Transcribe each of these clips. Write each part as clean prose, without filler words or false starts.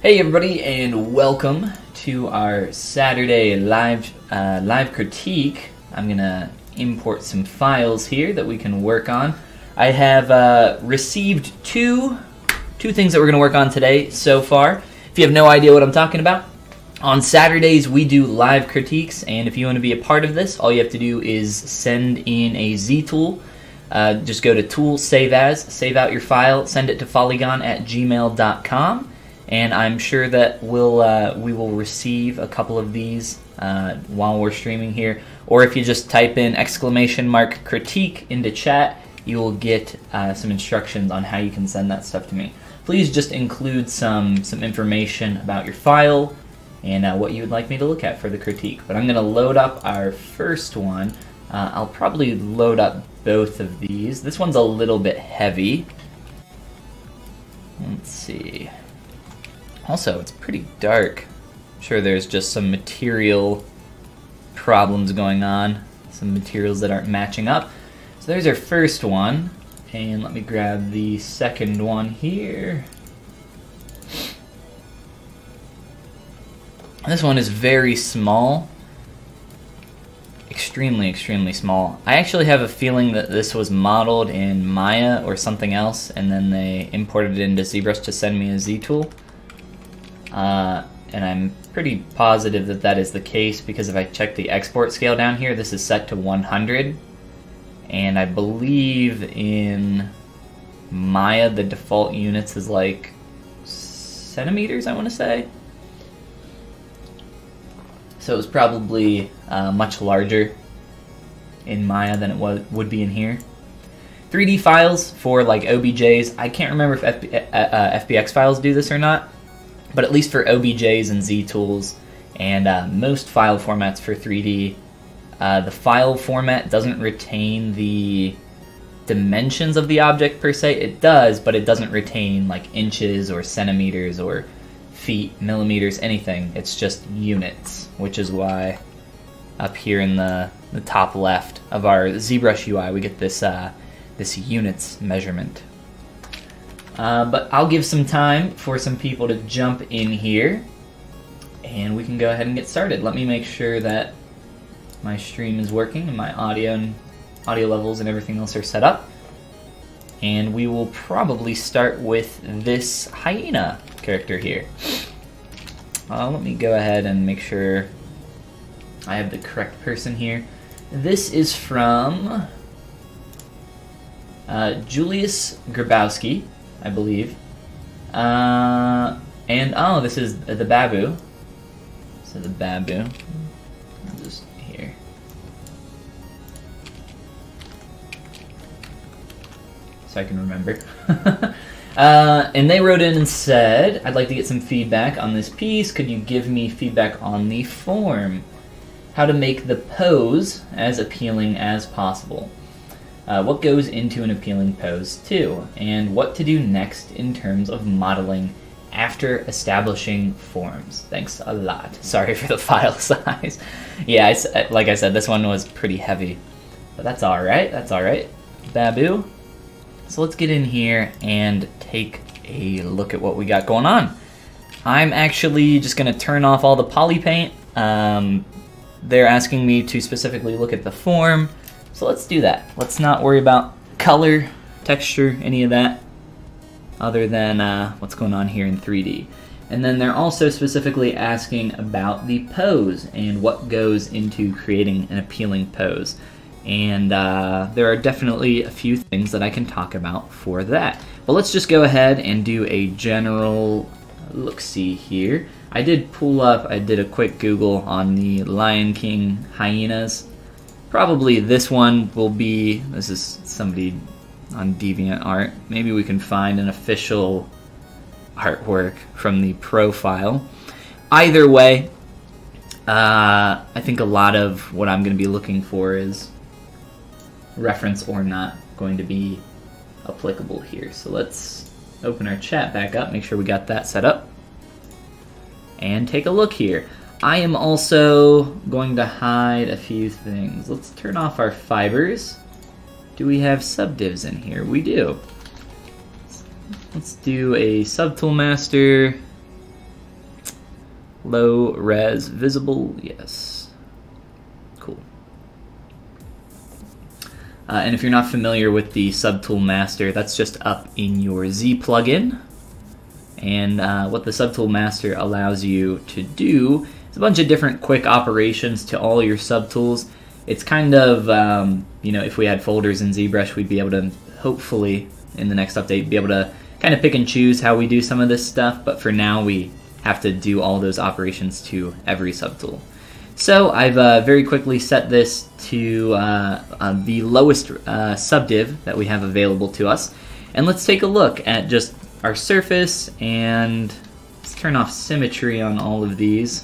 Hey everybody, and welcome to our Saturday live critique. I'm gonna import some files here that we can work on. I have received two things that we're gonna work on today so far. If you have no idea what I'm talking about, on Saturdays we do live critiques, and if you want to be a part of this, all you have to do is send in a ZTool. Just go to Tool, Save As, save out your file, send it to follygon@gmail.com. And I'm sure that we will receive a couple of these while we're streaming here. Or if you just type in !critique into chat, you will get some instructions on how you can send that stuff to me. Please just include some information about your file and what you would like me to look at for the critique. But I'm going to load up our first one. I'll probably load up both of these. This one's a little bit heavy. Let's see. Also, it's pretty dark. I'm sure there's just some material problems going on. Some materials that aren't matching up. So there's our first one. And let me grab the second one here. This one is very small. Extremely, extremely small. I actually have a feeling that this was modeled in Maya or something else, and then they imported it into ZBrush to send me a ZTool. And I'm pretty positive that that is the case, because if I check the export scale down here, this is set to 100, and I believe in Maya the default units is like centimeters, I want to say. So it was probably much larger in Maya than it would be in here. 3D files for like OBJs, I can't remember if FBX files do this or not. But at least for OBJs and ZTools and most file formats for 3D, the file format doesn't retain the dimensions of the object per se. It does, but it doesn't retain like inches or centimeters or feet, millimeters, anything. It's just units, which is why up here in the top left of our ZBrush UI we get this this units measurement. But I'll give some time for some people to jump in here, and we can go ahead and get started. Let me make sure that my stream is working and my audio levels and everything else are set up. And we will probably start with this hyena character here. Let me go ahead and make sure I have the correct person here. This is from Julius Grabowski, I believe. And oh, this is the Babu. So the Babu. I'll just here. So I can remember. And they wrote in and said, I'd like to get some feedback on this piece. Could you give me feedback on the form? How to make the pose as appealing as possible. What goes into an appealing pose too, and what to do next in terms of modeling after establishing forms. Thanks a lot. Sorry for the file size. Yeah, like I said, this one was pretty heavy, but that's all right. That's all right. Babu. So let's get in here and take a look at what we got going on. I'm actually just gonna turn off all the poly paint. They're asking me to specifically look at the form. So let's do that. Let's not worry about color, texture, any of that, other than what's going on here in 3D. And then they're also specifically asking about the pose and what goes into creating an appealing pose. And there are definitely a few things that I can talk about for that. But let's just go ahead and do a general look-see here. I did a quick Google on the Lion King hyenas. Probably this one will be, this is somebody on DeviantArt. Maybe we can find an official artwork from the profile. Either way, I think a lot of what I'm going to be looking for is reference or not going to be applicable here. So let's open our chat back up, make sure we got that set up, and take a look here. I am also going to hide a few things. Let's turn off our fibers. Do we have subdivs in here? We do. Let's do a subtool master, Low res visible, yes. Cool. And if you're not familiar with the Subtool Master, that's just up in your Z plugin. And what the Subtool Master allows you to do is a bunch of different quick operations to all your subtools. It's kind of, you know, if we had folders in ZBrush, we'd be able to, hopefully, in the next update, be able to kind of pick and choose how we do some of this stuff. But for now, we have to do all those operations to every subtool. So I've very quickly set this to the lowest subdiv that we have available to us. And let's take a look at just our surface, and let's turn off symmetry on all of these,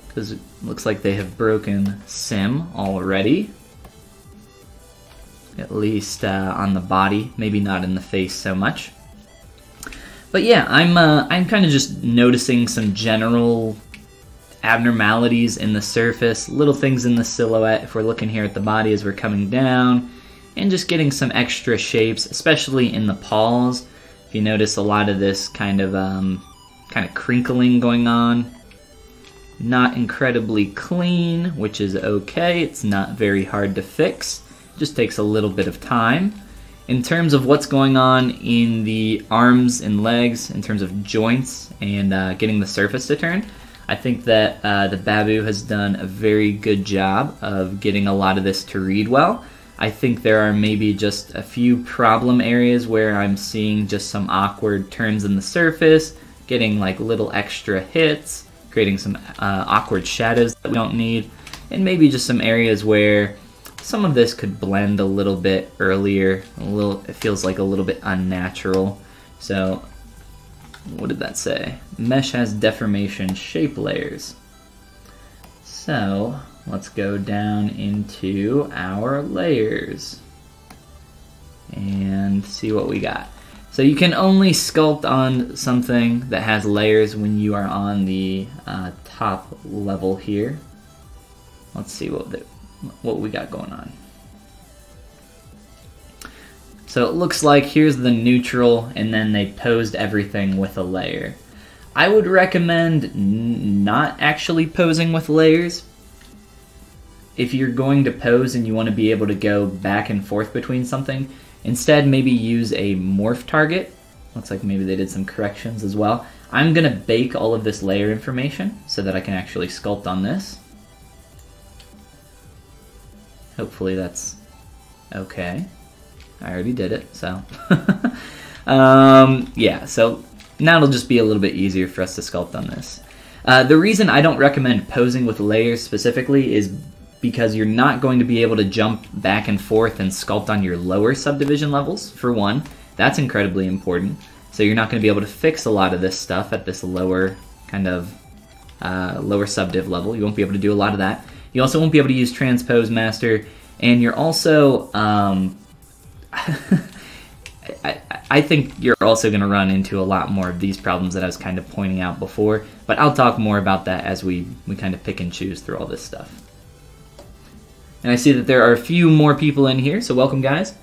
because it looks like they have broken sim already. At least on the body, maybe not in the face so much. But yeah, I'm kind of just noticing some general abnormalities in the surface, little things in the silhouette if we're looking here at the body as we're coming down, and just getting some extra shapes, especially in the paws. If you notice a lot of this kind of crinkling going on. Not incredibly clean, which is okay. It's not very hard to fix. It just takes a little bit of time. In terms of what's going on in the arms and legs, in terms of joints and getting the surface to turn, I think that the Babu has done a very good job of getting a lot of this to read well. I think there are maybe just a few problem areas where I'm seeing just some awkward turns in the surface, getting like little extra hits, creating some awkward shadows that we don't need, and maybe just some areas where some of this could blend a little bit earlier. It feels like a little bit unnatural. So what did that say? Mesh has deformation shape layers. So let's go down into our layers and see what we got. So you can only sculpt on something that has layers when you are on the top level here. Let's see what we got going on. So it looks like here's the neutral, and then they posed everything with a layer. I would recommend not actually posing with layers. If you're going to pose and you want to be able to go back and forth between something, instead maybe use a morph target. Looks like maybe they did some corrections as well. I'm going to bake all of this layer information so that I can actually sculpt on this. Hopefully that's okay. I already did it, so. Yeah, so now it'll just be a little bit easier for us to sculpt on this. The reason I don't recommend posing with layers specifically is because you're not going to be able to jump back and forth and sculpt on your lower subdivision levels, for one. That's incredibly important. So you're not going to be able to fix a lot of this stuff at this lower kind of lower subdiv level. You won't be able to do a lot of that. You also won't be able to use Transpose Master, and you're also I think you're also going to run into a lot more of these problems that I was kind of pointing out before, but I'll talk more about that as we kind of pick and choose through all this stuff. And I see that there are a few more people in here, so welcome, guys.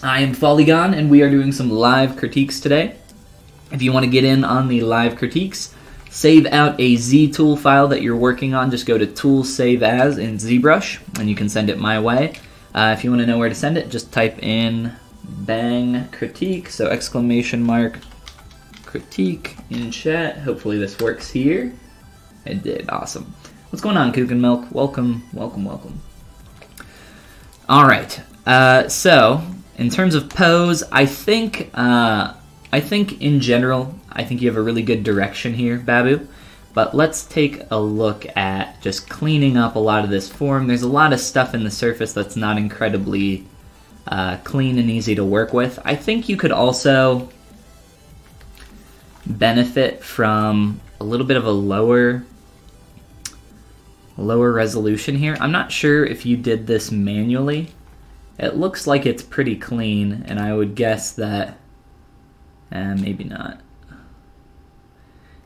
I am Follygon, and we are doing some live critiques today. If you want to get in on the live critiques, save out a ZTool file that you're working on. Just go to Tool Save As in ZBrush, and you can send it my way. If you want to know where to send it, just type in bang critique, so exclamation mark critique in chat. Hopefully this works here. It did, awesome. What's going on, Kook and Milk? Welcome, welcome, welcome. All right, so in terms of pose, I think in general, I think you have a really good direction here, Babu. But let's take a look at just cleaning up a lot of this form. There's a lot of stuff in the surface that's not incredibly clean and easy to work with. I think you could also benefit from a little bit of a lower resolution here. I'm not sure if you did this manually. It looks like it's pretty clean, and I would guess that maybe not.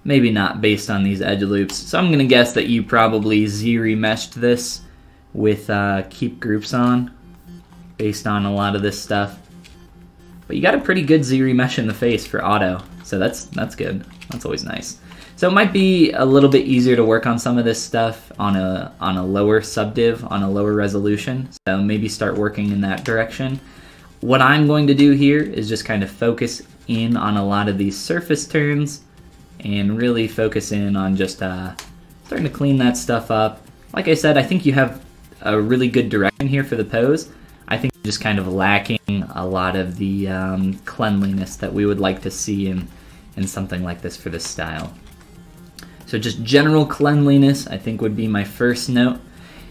Maybe not based on these edge loops. So I'm going to guess that you probably z-remeshed this with keep groups on based on a lot of this stuff. But you got a pretty good Z-remesh in the face for auto, so that's good. That's always nice. So it might be a little bit easier to work on some of this stuff on a lower subdiv, on a lower resolution. So maybe start working in that direction. What I'm going to do here is just kind of focus in on a lot of these surface turns and really focus in on just starting to clean that stuff up. Like I said, I think you have a really good direction here for the pose. I think you're just kind of lacking a lot of the cleanliness that we would like to see in something like this for this style. So just general cleanliness, I think, would be my first note.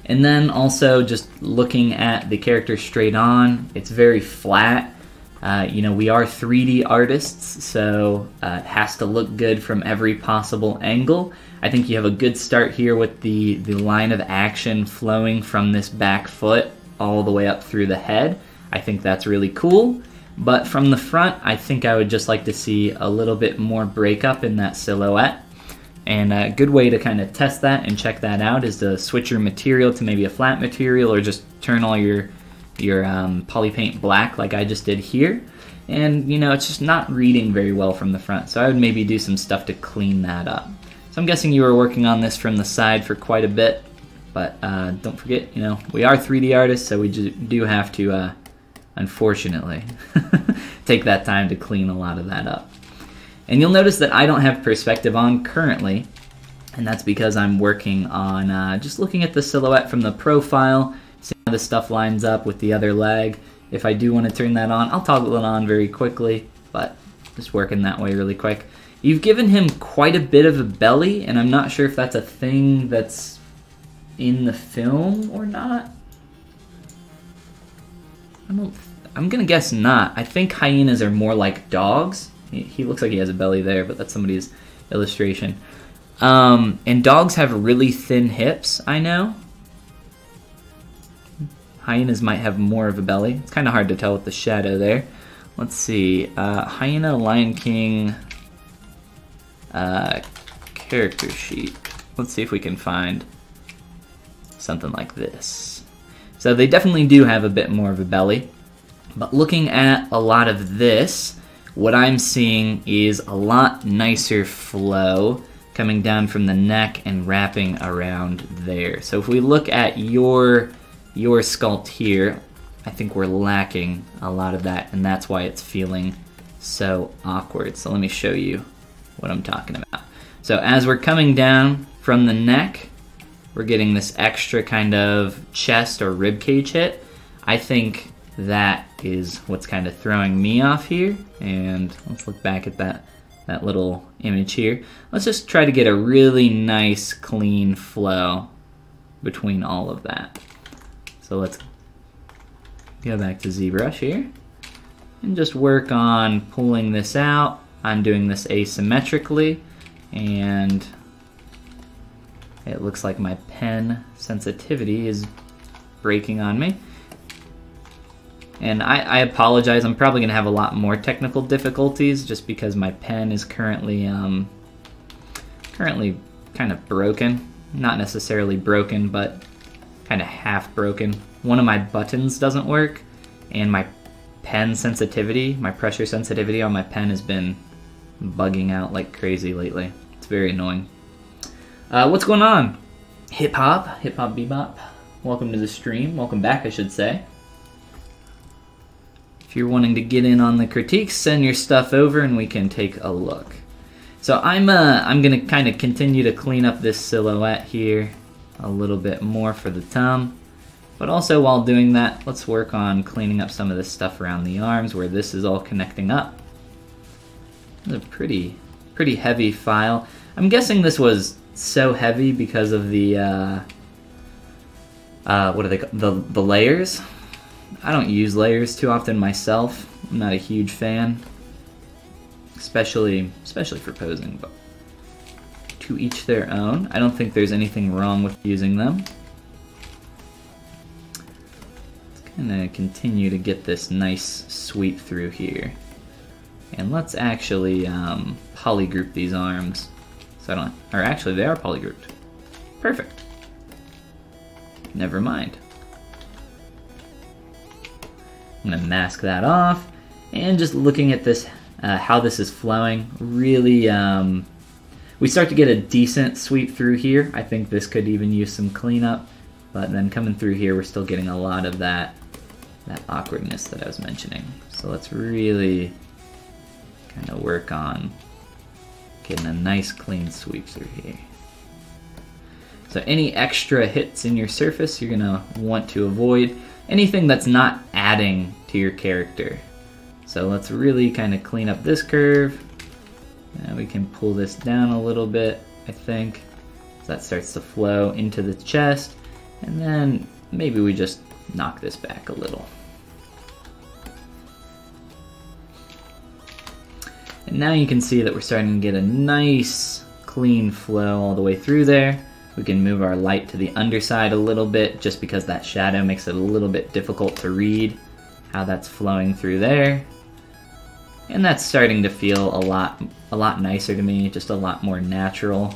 And then also just looking at the character straight on, it's very flat. You know, we are 3D artists, so it has to look good from every possible angle. I think you have a good start here with the line of action flowing from this back foot all the way up through the head. I think that's really cool. But from the front, I think I would just like to see a little bit more breakup in that silhouette. And a good way to kind of test that and check that out is to switch your material to maybe a flat material, or just turn all your poly paint black like I just did here. And you know, it's just not reading very well from the front, so I would maybe do some stuff to clean that up. So I'm guessing you were working on this from the side for quite a bit, but don't forget, you know, we are 3D artists, so we do have to, unfortunately, take that time to clean a lot of that up. And you'll notice that I don't have perspective on currently, and that's because I'm working on just looking at the silhouette from the profile, seeing how this stuff lines up with the other leg. If I do want to turn that on, I'll toggle it on very quickly, but just working that way really quick. You've given him quite a bit of a belly, and I'm not sure if that's a thing that's in the film or not. I'm gonna guess not. I think hyenas are more like dogs. He looks like he has a belly there, but that's somebody's illustration. And dogs have really thin hips, I know. Hyenas might have more of a belly. It's kind of hard to tell with the shadow there. Let's see. Hyena Lion King character sheet. Let's see if we can find something like this. So they definitely do have a bit more of a belly. But looking at a lot of this, what I'm seeing is a lot nicer flow coming down from the neck and wrapping around there. So if we look at your sculpt here, I think we're lacking a lot of that, and that's why it's feeling so awkward. So let me show you what I'm talking about. So as we're coming down from the neck, we're getting this extra kind of chest or rib cage hit. I think that is what's kind of throwing me off here. And let's look back at that little image here. Let's just try to get a really nice clean flow between all of that. So let's go back to ZBrush here and just work on pulling this out. I'm doing this asymmetrically, and it looks like my pen sensitivity is breaking on me. And I apologize, I'm probably going to have a lot more technical difficulties just because my pen is currently kind of broken. Not necessarily broken, but kind of half broken. One of my buttons doesn't work, and my pen sensitivity, my pressure sensitivity on my pen has been bugging out like crazy lately. It's very annoying. What's going on? Hip hop bebop. Welcome to the stream. Welcome back, I should say. If you're wanting to get in on the critiques, send your stuff over and we can take a look. So I'm gonna kind of continue to clean up this silhouette here a little bit more for the thumb. But also while doing that, let's work on cleaning up some of this stuff around the arms where this is all connecting up. It's a pretty heavy file. I'm guessing this was so heavy because of the what are they called? The layers. I don't use layers too often myself. I'm not a huge fan, especially for posing, but to each their own. I don't think there's anything wrong with using them. Let's kind of continue to get this nice sweep through here. And let's actually polygroup these arms. So I don't, or actually they are polygrouped. Perfect. Never mind. I'm gonna mask that off. And just looking at this, how this is flowing, really, we start to get a decent sweep through here. I think this could even use some cleanup, but then coming through here, we're still getting a lot of that awkwardness that I was mentioning. So let's really kind of work on getting a nice clean sweep through here. So any extra hits in your surface, you're gonna want to avoid anything that's not adding to your character. So let's really kind of clean up this curve. And we can pull this down a little bit, I think. So that starts to flow into the chest. And then maybe we just knock this back a little. And now you can see that we're starting to get a nice clean flow all the way through there. We can move our light to the underside a little bit just because that shadow makes it a little bit difficult to read how that's flowing through there. And that's starting to feel a lot nicer to me, just a lot more natural.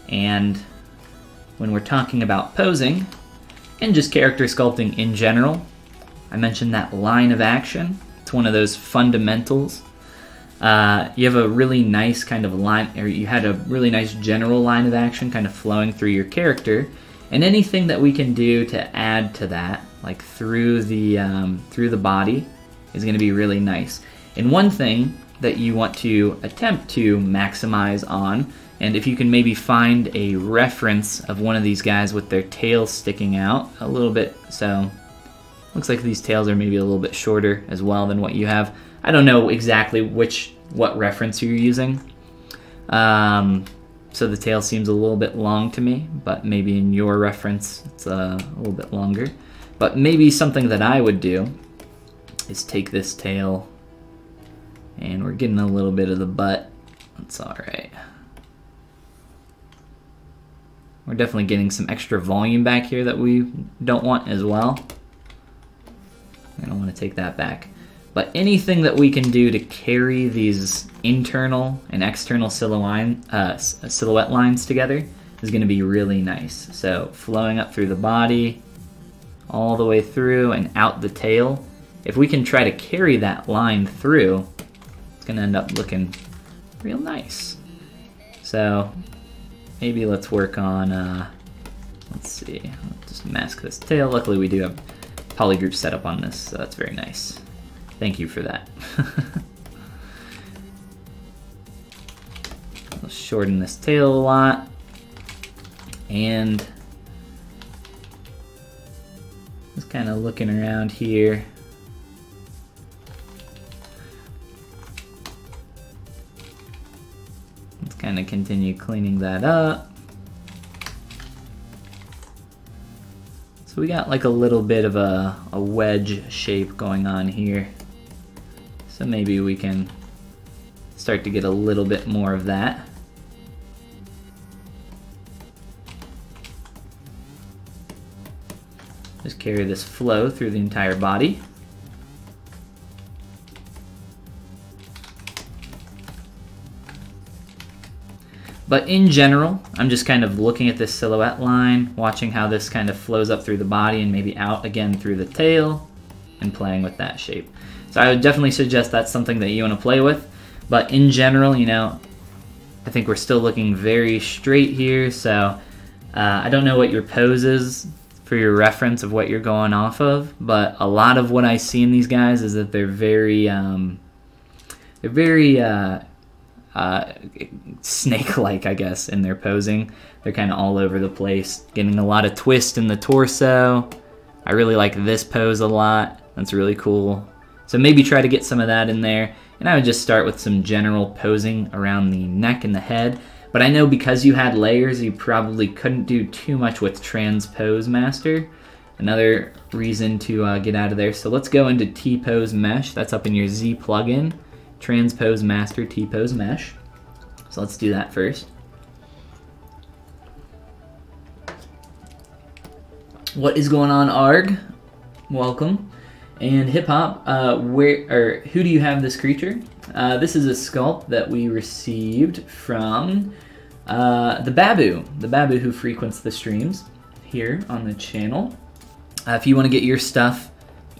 And when we're talking about posing and just character sculpting in general, I mentioned that line of action. It's one of those fundamentals. You have a really nice kind of line, or you had a really nice general line of action kind of flowing through your character, and anything that we can do to add to that, like through the body, is going to be really nice. And one thing that you want to attempt to maximize on, and if you can maybe find a reference of one of these guys with their tails sticking out a little bit, so looks like these tails are maybe a little bit shorter as well than what you have. I don't know exactly what reference you're using. So the tail seems a little bit long to me, but maybe in your reference it's a little bit longer. But maybe something that I would do is take this tail, and we're getting a little bit of the butt. That's alright. We're definitely getting some extra volume back here that we don't want as well. I don't want to take that back. But anything that we can do to carry these internal and external silhouette lines together is going to be really nice. So flowing up through the body, all the way through and out the tail. If we can try to carry that line through, it's going to end up looking real nice. So maybe let's work on, let's see, let's just mask this tail. Luckily we do have polygroup set up on this, so that's very nice. Thank you for that. Let's shorten this tail a lot. And just kind of looking around here. Let's kind of continue cleaning that up. So we got like a little bit of a wedge shape going on here. So maybe we can start to get a little bit more of that. Just carry this flow through the entire body. But in general, I'm just kind of looking at this silhouette line, watching how this kind of flows up through the body and maybe out again through the tail, and playing with that shape. So I would definitely suggest that's something that you want to play with. But in general, you know, I think we're still looking very straight here, so I don't know what your pose is for your reference of what you're going off of, but a lot of what I see in these guys is that they're very snake-like, I guess, in their posing. They're kind of all over the place, getting a lot of twist in the torso. I really like this pose a lot. That's really cool. So maybe try to get some of that in there. And I would just start with some general posing around the neck and the head. But I know because you had layers, you probably couldn't do too much with Transpose Master. Another reason to get out of there. So let's go into T-Pose Mesh. That's up in your Z plugin. Transpose Master T-Pose Mesh. So let's do that first. What is going on, ARG? Welcome. And Hip Hop, who do you have this creature? This is a sculpt that we received from the Babu who frequents the streams here on the channel. If you want to get your stuff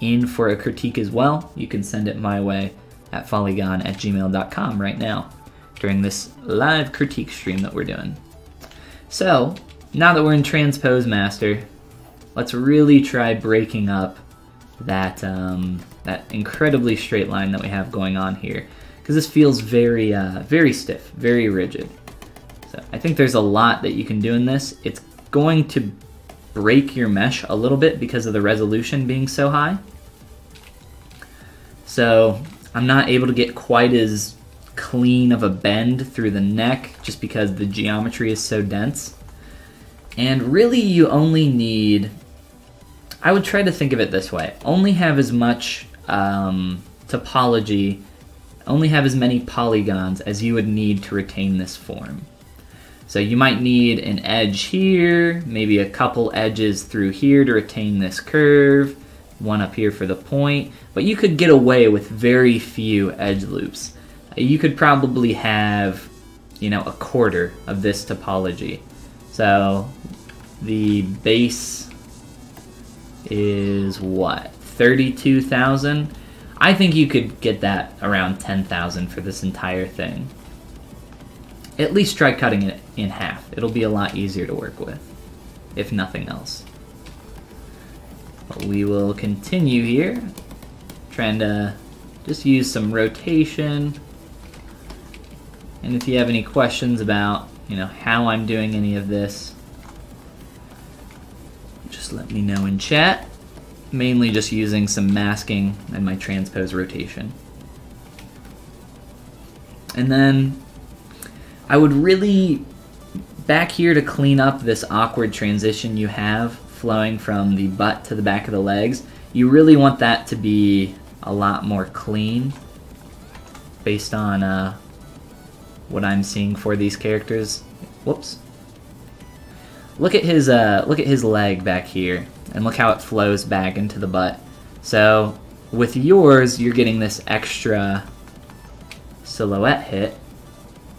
in for a critique as well, you can send it my way at follygon@gmail.com right now during this live critique stream that we're doing. So, now that we're in Transpose Master, let's really try breaking up that, that incredibly straight line that we have going on here, because this feels very, very stiff, very rigid. So I think there's a lot that you can do in this. It's going to break your mesh a little bit because of the resolution being so high. So I'm not able to get quite as clean of a bend through the neck just because the geometry is so dense. And really you only need, I would try to think of it this way, only have as much topology, only have as many polygons as you would need to retain this form. So you might need an edge here, maybe a couple edges through here to retain this curve, one up here for the point, but you could get away with very few edge loops. You could probably have, you know, a quarter of this topology. So the base is what, 32,000? I think you could get that around 10,000 for this entire thing. At least try cutting it in half. It'll be a lot easier to work with, if nothing else. But we will continue here, trying to just use some rotation. And if you have any questions about, you know, how I'm doing any of this, just let me know in chat. Mainly just using some masking and my transpose rotation. And then I would really, back here to clean up this awkward transition you have flowing from the butt to the back of the legs, you really want that to be a lot more clean based on what I'm seeing for these characters. Whoops. Look at his leg back here, and look how it flows back into the butt. So with yours, you're getting this extra silhouette hit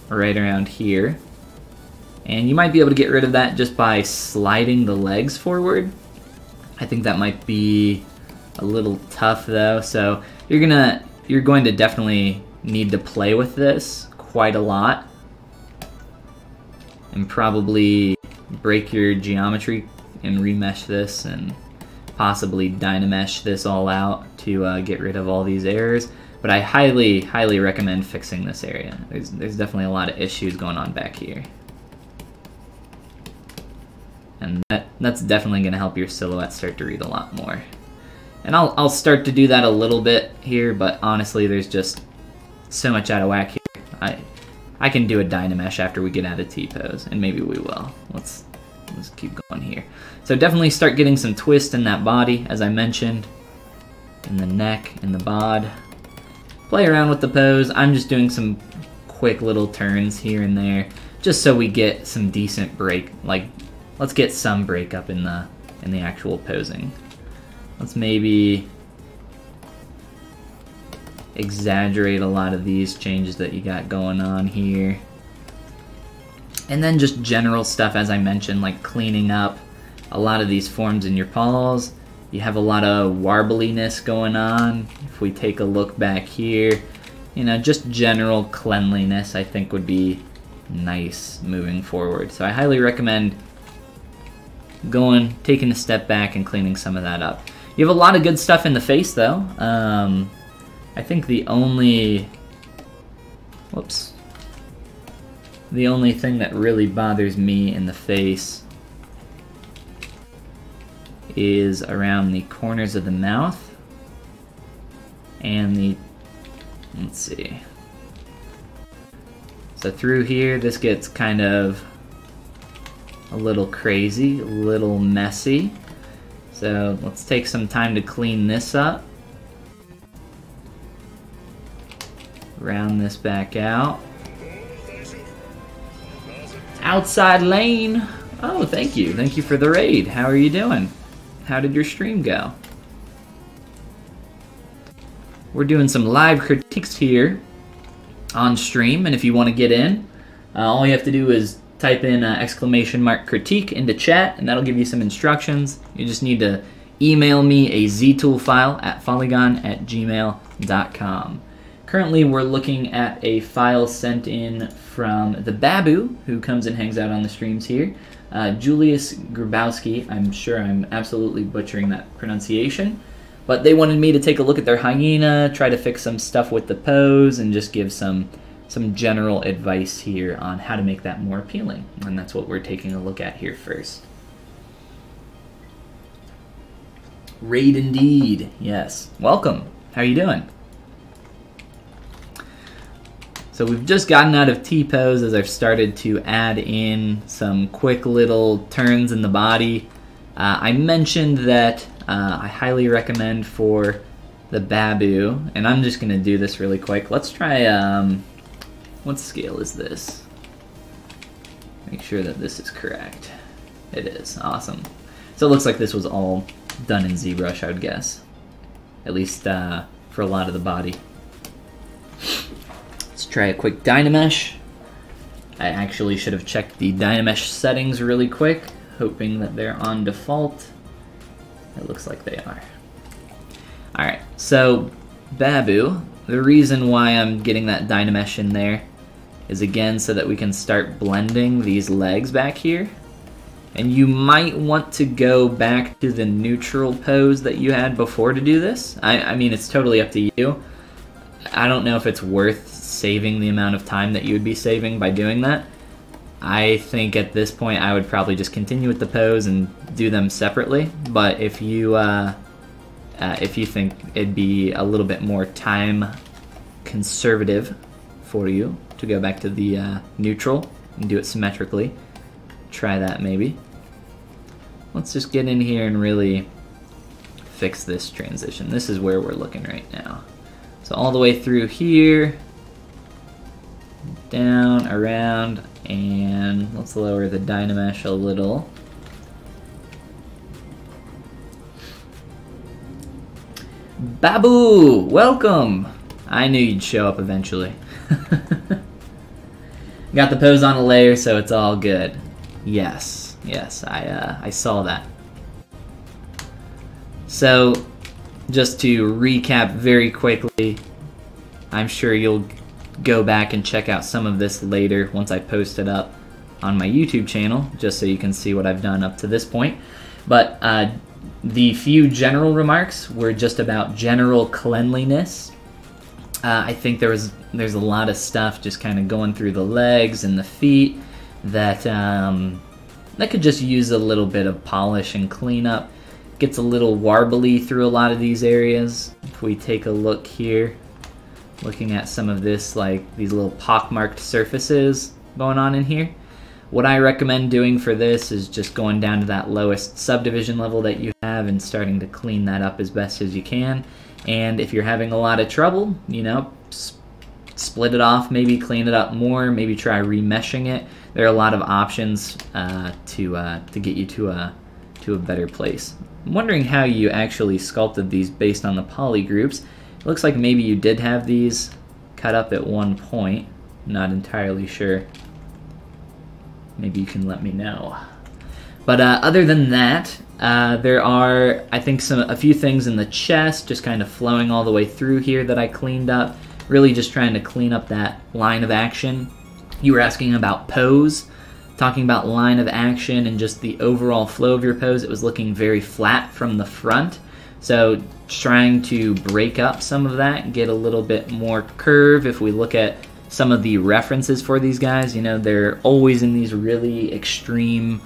right around here. And you might be able to get rid of that just by sliding the legs forward. I think that might be a little tough though, so you're going to definitely need to play with this quite a lot and probably break your geometry and remesh this and possibly dynamesh this all out to get rid of all these errors. But I highly, highly recommend fixing this area. There's definitely a lot of issues going on back here. And that's definitely going to help your silhouette start to read a lot more. And I'll start to do that a little bit here, but honestly there's just so much out of whack here. I can do a dynamesh after we get out of T-pose, and maybe we will. Let's keep going here. So definitely start getting some twist in that body, as I mentioned, in the neck, in the bod. Play around with the pose. I'm just doing some quick little turns here and there, just so we get some decent break. Like, let's get some break up in the actual posing. Let's maybe exaggerate a lot of these changes that you got going on here. And then just general stuff, as I mentioned, like cleaning up a lot of these forms in your paws. You have a lot of warbliness going on. If we take a look back here, you know, just general cleanliness I think would be nice moving forward. So I highly recommend taking a step back and cleaning some of that up. You have a lot of good stuff in the face though. I think the only thing that really bothers me in the face is around the corners of the mouth and the, let's see. So through here, this gets kind of a little crazy, a little messy. So let's take some time to clean this up. Round this back out. Outside lane. Oh, thank you. Thank you for the raid. How are you doing? How did your stream go? We're doing some live critiques here on stream, and if you want to get in, all you have to do is type in !critique into chat, and that'll give you some instructions. You just need to email me a ztool file at follygon@gmail.com. Currently, we're looking at a file sent in from the Babu, who comes and hangs out on the streams here. Julius Grabowski. I'm sure I'm absolutely butchering that pronunciation. But they wanted me to take a look at their hyena, try to fix some stuff with the pose, and just give some general advice here on how to make that more appealing. And that's what we're taking a look at here first. Raid indeed. Yes. Welcome. How are you doing? So we've just gotten out of T-pose as I've started to add in some quick little turns in the body. I mentioned that I highly recommend for the Babu, and I'm just going to do this really quick. Let's try, what scale is this? Make sure that this is correct. It is. Awesome. So it looks like this was all done in ZBrush, I would guess. At least for a lot of the body. Let's try a quick Dynamesh. I actually should have checked the Dynamesh settings really quick, hoping that they're on default. It looks like they are. Alright, so Babu, the reason why I'm getting that Dynamesh in there is again so that we can start blending these legs back here. And you might want to go back to the neutral pose that you had before to do this. I mean, it's totally up to you. I don't know if it's worth saving the amount of time that you would be saving by doing that. I think at this point I would probably just continue with the pose and do them separately. But if you think it'd be a little bit more time conservative for you to go back to the neutral and do it symmetrically, try that maybe. Let's just get in here and really fix this transition. This is where we're looking right now. So all the way through here, down, around, and let's lower the Dynamesh a little. Babu, welcome! I knew you'd show up eventually. Got the pose on a layer, so it's all good. Yes, yes, I saw that. So, just to recap very quickly, I'm sure you'll go back and check out some of this later once I post it up on my YouTube channel, just so you can see what I've done up to this point. But the few general remarks were just about general cleanliness. I think there's a lot of stuff just kind of going through the legs and the feet that that could just use a little bit of polish and cleanup. Gets a little warbly through a lot of these areas. If we take a look here, looking at some of this, like these little pockmarked surfaces going on in here. What I recommend doing for this is just going down to that lowest subdivision level that you have and starting to clean that up as best as you can. And if you're having a lot of trouble, you know, split it off, maybe clean it up more, maybe try remeshing it. There are a lot of options to get you to a better place. I'm wondering how you actually sculpted these based on the poly groups. It looks like maybe you did have these cut up at one point. Not entirely sure. Maybe you can let me know. But other than that, there are, I think, a few things in the chest just kind of flowing all the way through here that I cleaned up. Really just trying to clean up that line of action. You were asking about pose, talking about line of action and just the overall flow of your pose. It was looking very flat from the front. So trying to break up some of that, get a little bit more curve. If we look at some of the references for these guys, you know, they're always in these really extreme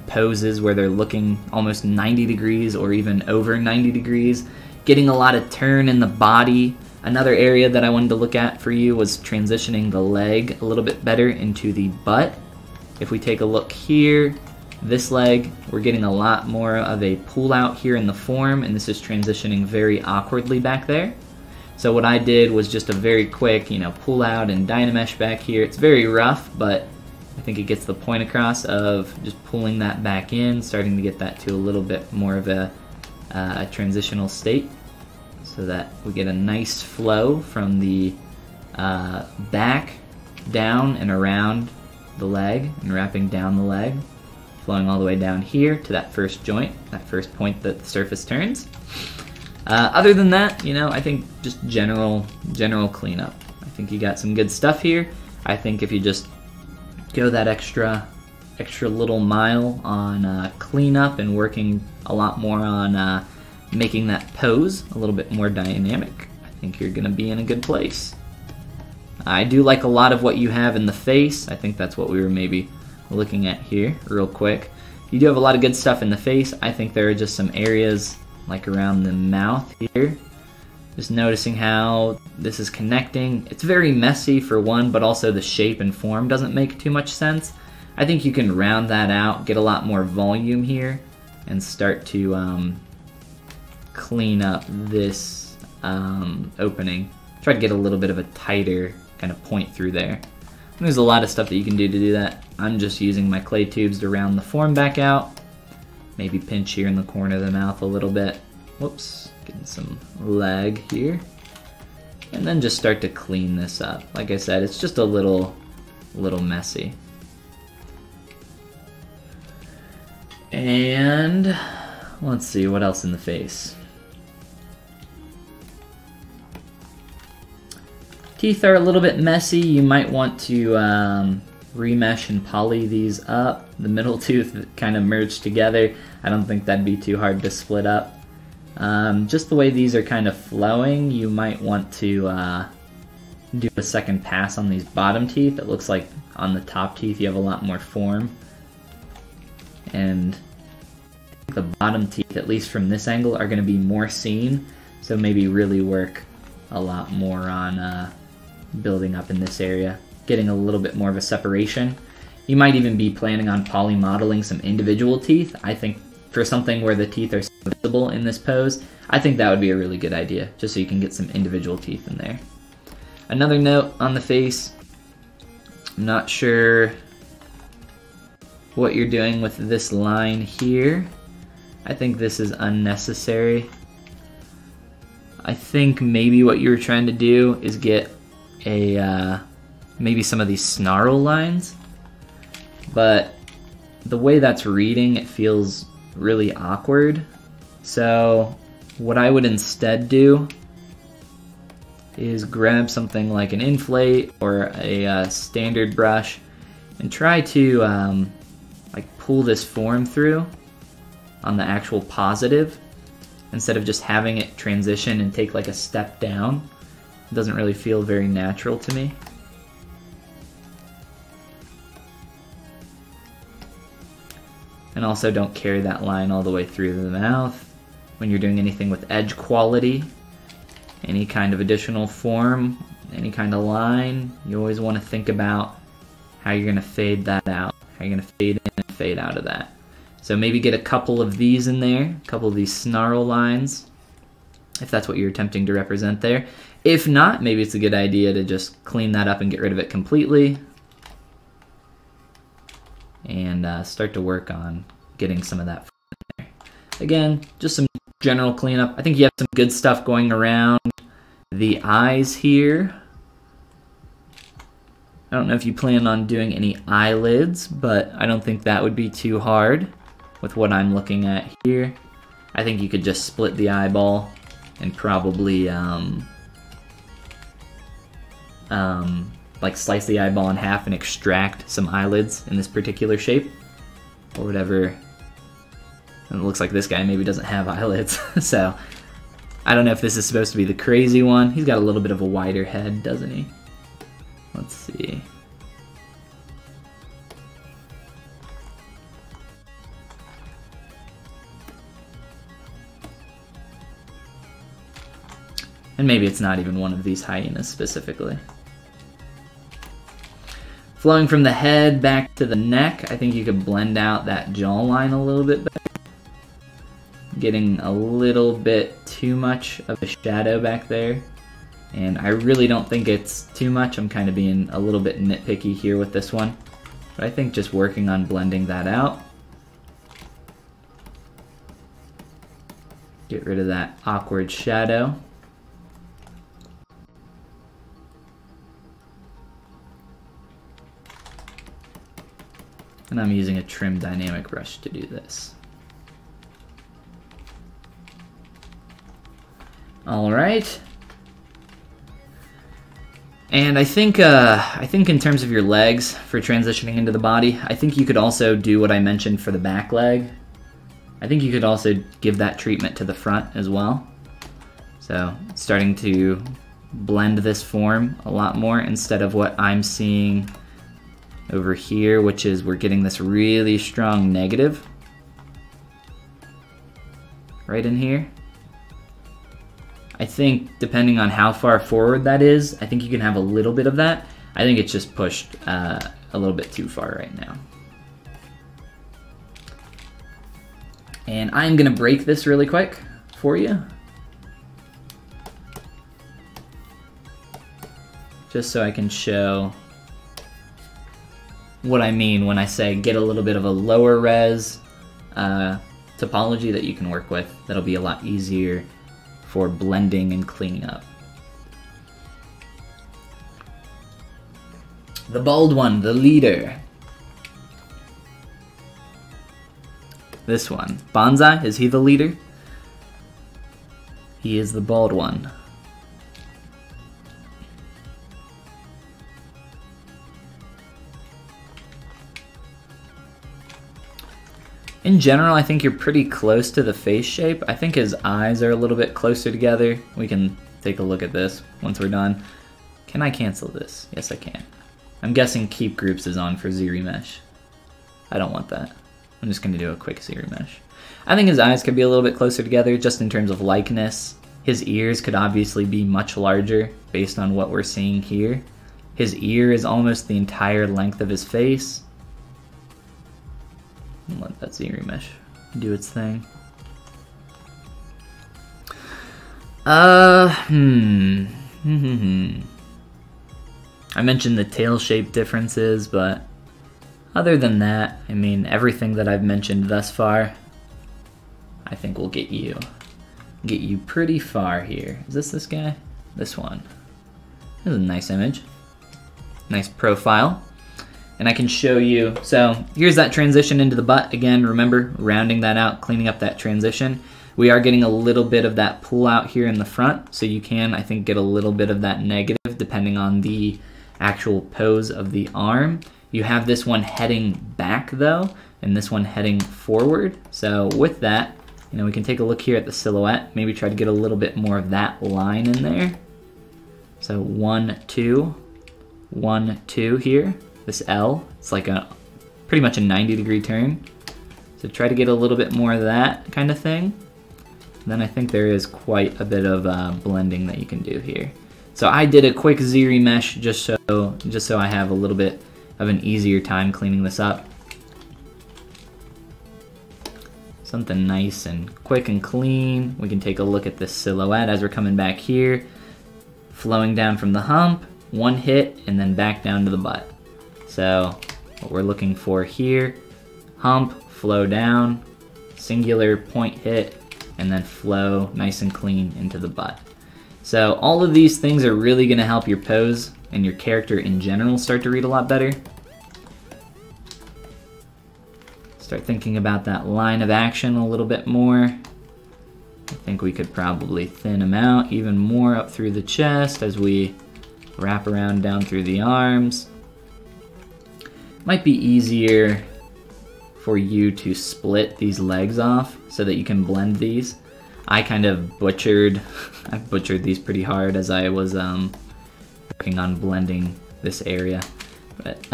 poses where they're looking almost 90 degrees or even over 90 degrees, getting a lot of turn in the body. Another area that I wanted to look at for you was transitioning the leg a little bit better into the butt. If we take a look here, this leg, we're getting a lot more of a pull out here in the form, and this is transitioning very awkwardly back there. So what I did was just a very quick, you know, pull out and Dynamesh back here. It's very rough, but I think it gets the point across of just pulling that back in, starting to get that to a little bit more of a transitional state so that we get a nice flow from the back down and around the leg and wrapping down the leg. flowing all the way down here to that first joint, that first point that the surface turns. Other than that, you know, I think just general cleanup. I think you got some good stuff here. I think if you just go that extra little mile on cleanup and working a lot more on making that pose a little bit more dynamic, I think you're gonna be in a good place. I do like a lot of what you have in the face. I think that's what we were maybe looking at here real quick. You do have a lot of good stuff in the face. I think there are just some areas like around the mouth here. Just noticing how this is connecting. It's very messy for one, but also the shape and form doesn't make too much sense. I think you can round that out, get a lot more volume here, and start to clean up this opening. Try to get a little bit of a tighter kind of point through there. And there's a lot of stuff that you can do to do that. I'm just using my clay tubes to round the form back out. Maybe pinch here in the corner of the mouth a little bit. Whoops, getting some lag here. And then just start to clean this up. Like I said, it's just a little messy. And let's see, what else in the face? Teeth are a little bit messy. You might want to remesh and poly these up. The middle tooth kind of merged together. I don't think that'd be too hard to split up. Just the way these are kind of flowing, you might want to do a second pass on these bottom teeth. It looks like on the top teeth you have a lot more form. And the bottom teeth, at least from this angle, are going to be more seen. So maybe really work a lot more on building up in this area, getting a little bit more of a separation. You might even be planning on poly modeling some individual teeth. I think for something where the teeth are so visible in this pose, I think that would be a really good idea, just so you can get some individual teeth in there. Another note on the face, I'm not sure what you're doing with this line here. I think this is unnecessary. I think maybe what you were trying to do is get a maybe some of these snarl lines, but the way that's reading, it feels really awkward. So what I would instead do is grab something like an inflate or a standard brush and try to like pull this form through on the actual positive instead of just having it transition and take like a step down. It doesn't really feel very natural to me. And also don't carry that line all the way through the mouth. When you're doing anything with edge quality, any kind of additional form, any kind of line, you always want to think about how you're going to fade that out, how you're going to fade in and fade out of that. So maybe get a couple of these in there, a couple of these snarl lines, if that's what you're attempting to represent there. If not, maybe it's a good idea to just clean that up and get rid of it completely, and start to work on getting some of that in there. Again, just some general cleanup. I think you have some good stuff going around the eyes here. I don't know if you plan on doing any eyelids, but I don't think that would be too hard with what I'm looking at here. I think you could just split the eyeball and probably like slice the eyeball in half and extract some eyelids in this particular shape or whatever. And it looks like this guy maybe doesn't have eyelids. So I don't know if this is supposed to be the crazy one. He's got a little bit of a wider head, doesn't he? Let's see. And maybe it's not even one of these hyenas specifically. Flowing from the head back to the neck, I think you could blend out that jawline a little bit better. Getting a little bit too much of a shadow back there. And I really don't think it's too much. I'm kind of being a little bit nitpicky here with this one. But I think just working on blending that out. Get rid of that awkward shadow. And I'm using a trim dynamic brush to do this. All right. And I think in terms of your legs for transitioning into the body, I think you could also do what I mentioned for the back leg. I think you could also give that treatment to the front as well. So starting to blend this form a lot more instead of what I'm seeing over here, which is we're getting this really strong negative right in here. I think depending on how far forward that is, I think you can have a little bit of that. I think it's just pushed a little bit too far right now. And I'm gonna break this really quick for you. Just so I can show what I mean when I say get a little bit of a lower res topology that you can work with. That'll be a lot easier for blending and cleaning up. The bald one, the leader. This one. Bonsai, is he the leader? He is the bald one. In general, I think you're pretty close to the face shape. I think his eyes are a little bit closer together. We can take a look at this once we're done. Can I cancel this? Yes, I can. I'm guessing keep groups is on for ZRemesh. I don't want that. I'm just gonna do a quick ZRemesh. I think his eyes could be a little bit closer together just in terms of likeness. His ears could obviously be much larger based on what we're seeing here. His ear is almost the entire length of his face. Let that ZRemesh do its thing. I mentioned the tail shape differences, but other than that, I mean, everything that I've mentioned thus far, I think will get you pretty far here. Is this guy? This one. This is a nice image. Nice profile. And I can show you, so here's that transition into the butt. Again, remember, rounding that out, cleaning up that transition. We are getting a little bit of that pull out here in the front, so you can, I think, get a little bit of that negative depending on the actual pose of the arm. You have this one heading back though, and this one heading forward. So with that, you know, we can take a look here at the silhouette, maybe try to get a little bit more of that line in there. So 1, 2, 1, 2 here. This L, it's like a pretty much a 90-degree turn. So try to get a little bit more of that kind of thing. Then I think there is quite a bit of blending that you can do here. So I did a quick ZRemesh just so I have a little bit of an easier time cleaning this up. Something nice and quick and clean. We can take a look at this silhouette as we're coming back here. Flowing down from the hump, one hit, and then back down to the butt. So what we're looking for here, hump, flow down, singular point hit, and then flow nice and clean into the butt. So all of these things are really gonna help your pose and your character in general start to read a lot better. Start thinking about that line of action a little bit more. I think we could probably thin them out even more up through the chest as we wrap around down through the arms. Might be easier for you to split these legs off so that you can blend these. I kind of butchered these pretty hard as I was working on blending this area. But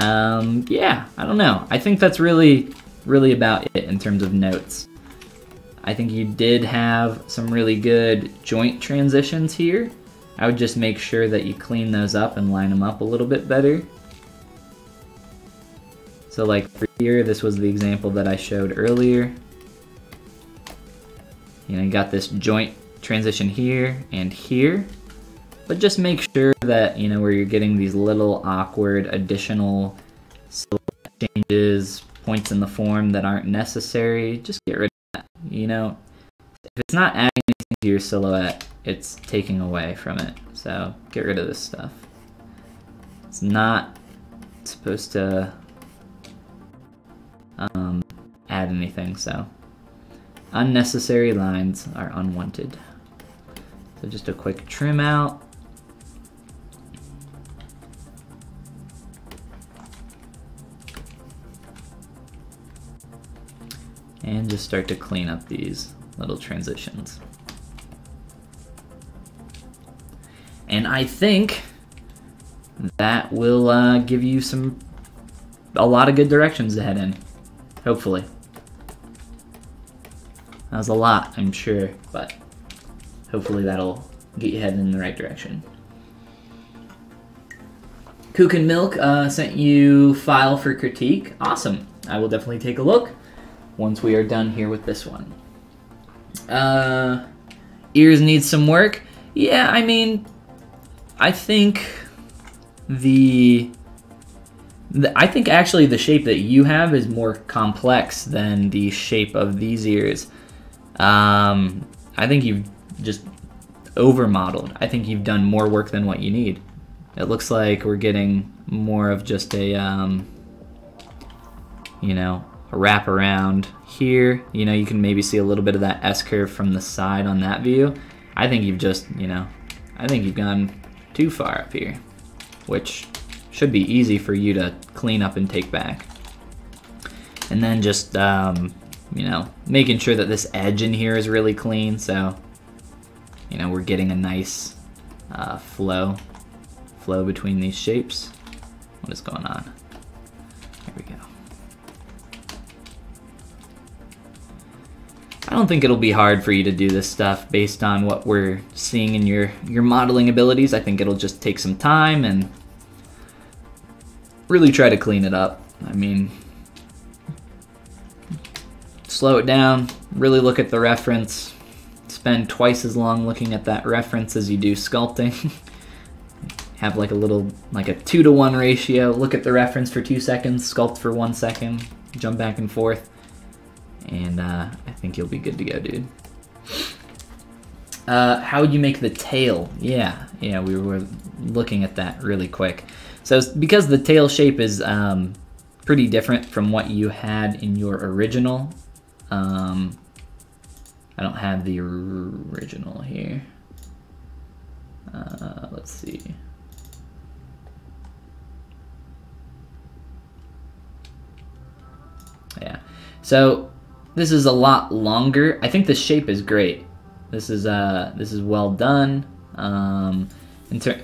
yeah, I don't know. I think that's really about it in terms of notes. I think you did have some really good joint transitions here. I would just make sure that you clean those up and line them up a little bit better. So like for here, this was the example that I showed earlier. You know, you got this joint transition here and here, but just make sure that, you know, where you're getting these little awkward additional changes, points in the form that aren't necessary, just get rid of that. You know, if it's not adding anything to your silhouette, it's taking away from it. So get rid of this stuff. It's not supposed to add anything, so unnecessary lines are unwanted. So just a quick trim out. And just start to clean up these little transitions. And I think that will give you a lot of good directions to head in, hopefully. That was a lot, I'm sure, but hopefully that'll get you heading in the right direction. Kook and Milk sent you file for critique. Awesome. I will definitely take a look once we are done here with this one. Ears need some work. Yeah, I mean, I think I think actually the shape that you have is more complex than the shape of these ears. I think you've just over-modeled. I think you've done more work than what you need. It looks like we're getting more of just a, you know, a wrap around here. You know, you can maybe see a little bit of that S-curve from the side on that view. I think you've just, you know, I think you've gone too far up here, which should be easy for you to clean up and take back. And then just, you know, making sure that this edge in here is really clean, so, you know, we're getting a nice flow between these shapes. What is going on? Here we go. I don't think it'll be hard for you to do this stuff based on what we're seeing in your modeling abilities. I think it'll just take some time and really try to clean it up. I mean, slow it down, really look at the reference, spend twice as long looking at that reference as you do sculpting. Have like a 2-to-1 ratio, look at the reference for 2 seconds, sculpt for 1 second, jump back and forth, and I think you'll be good to go, dude. How would you make the tail? Yeah, we were looking at that really quick. So because the tail shape is pretty different from what you had in your original, I don't have the original here. Let's see. Yeah, so this is a lot longer. I think the shape is great. This is well done.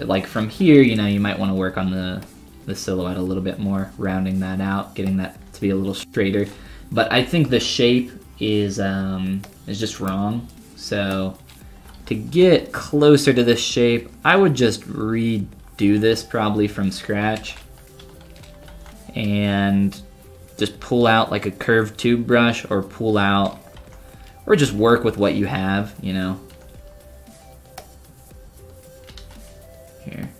Like from here, you know, you might want to work on the silhouette a little bit more, rounding that out, getting that to be a little straighter. But I think the shape is just wrong. So to get closer to this shape, I would just redo this probably from scratch and just pull out like a curved tube brush, or pull out, or just work with what you have, you know. Here.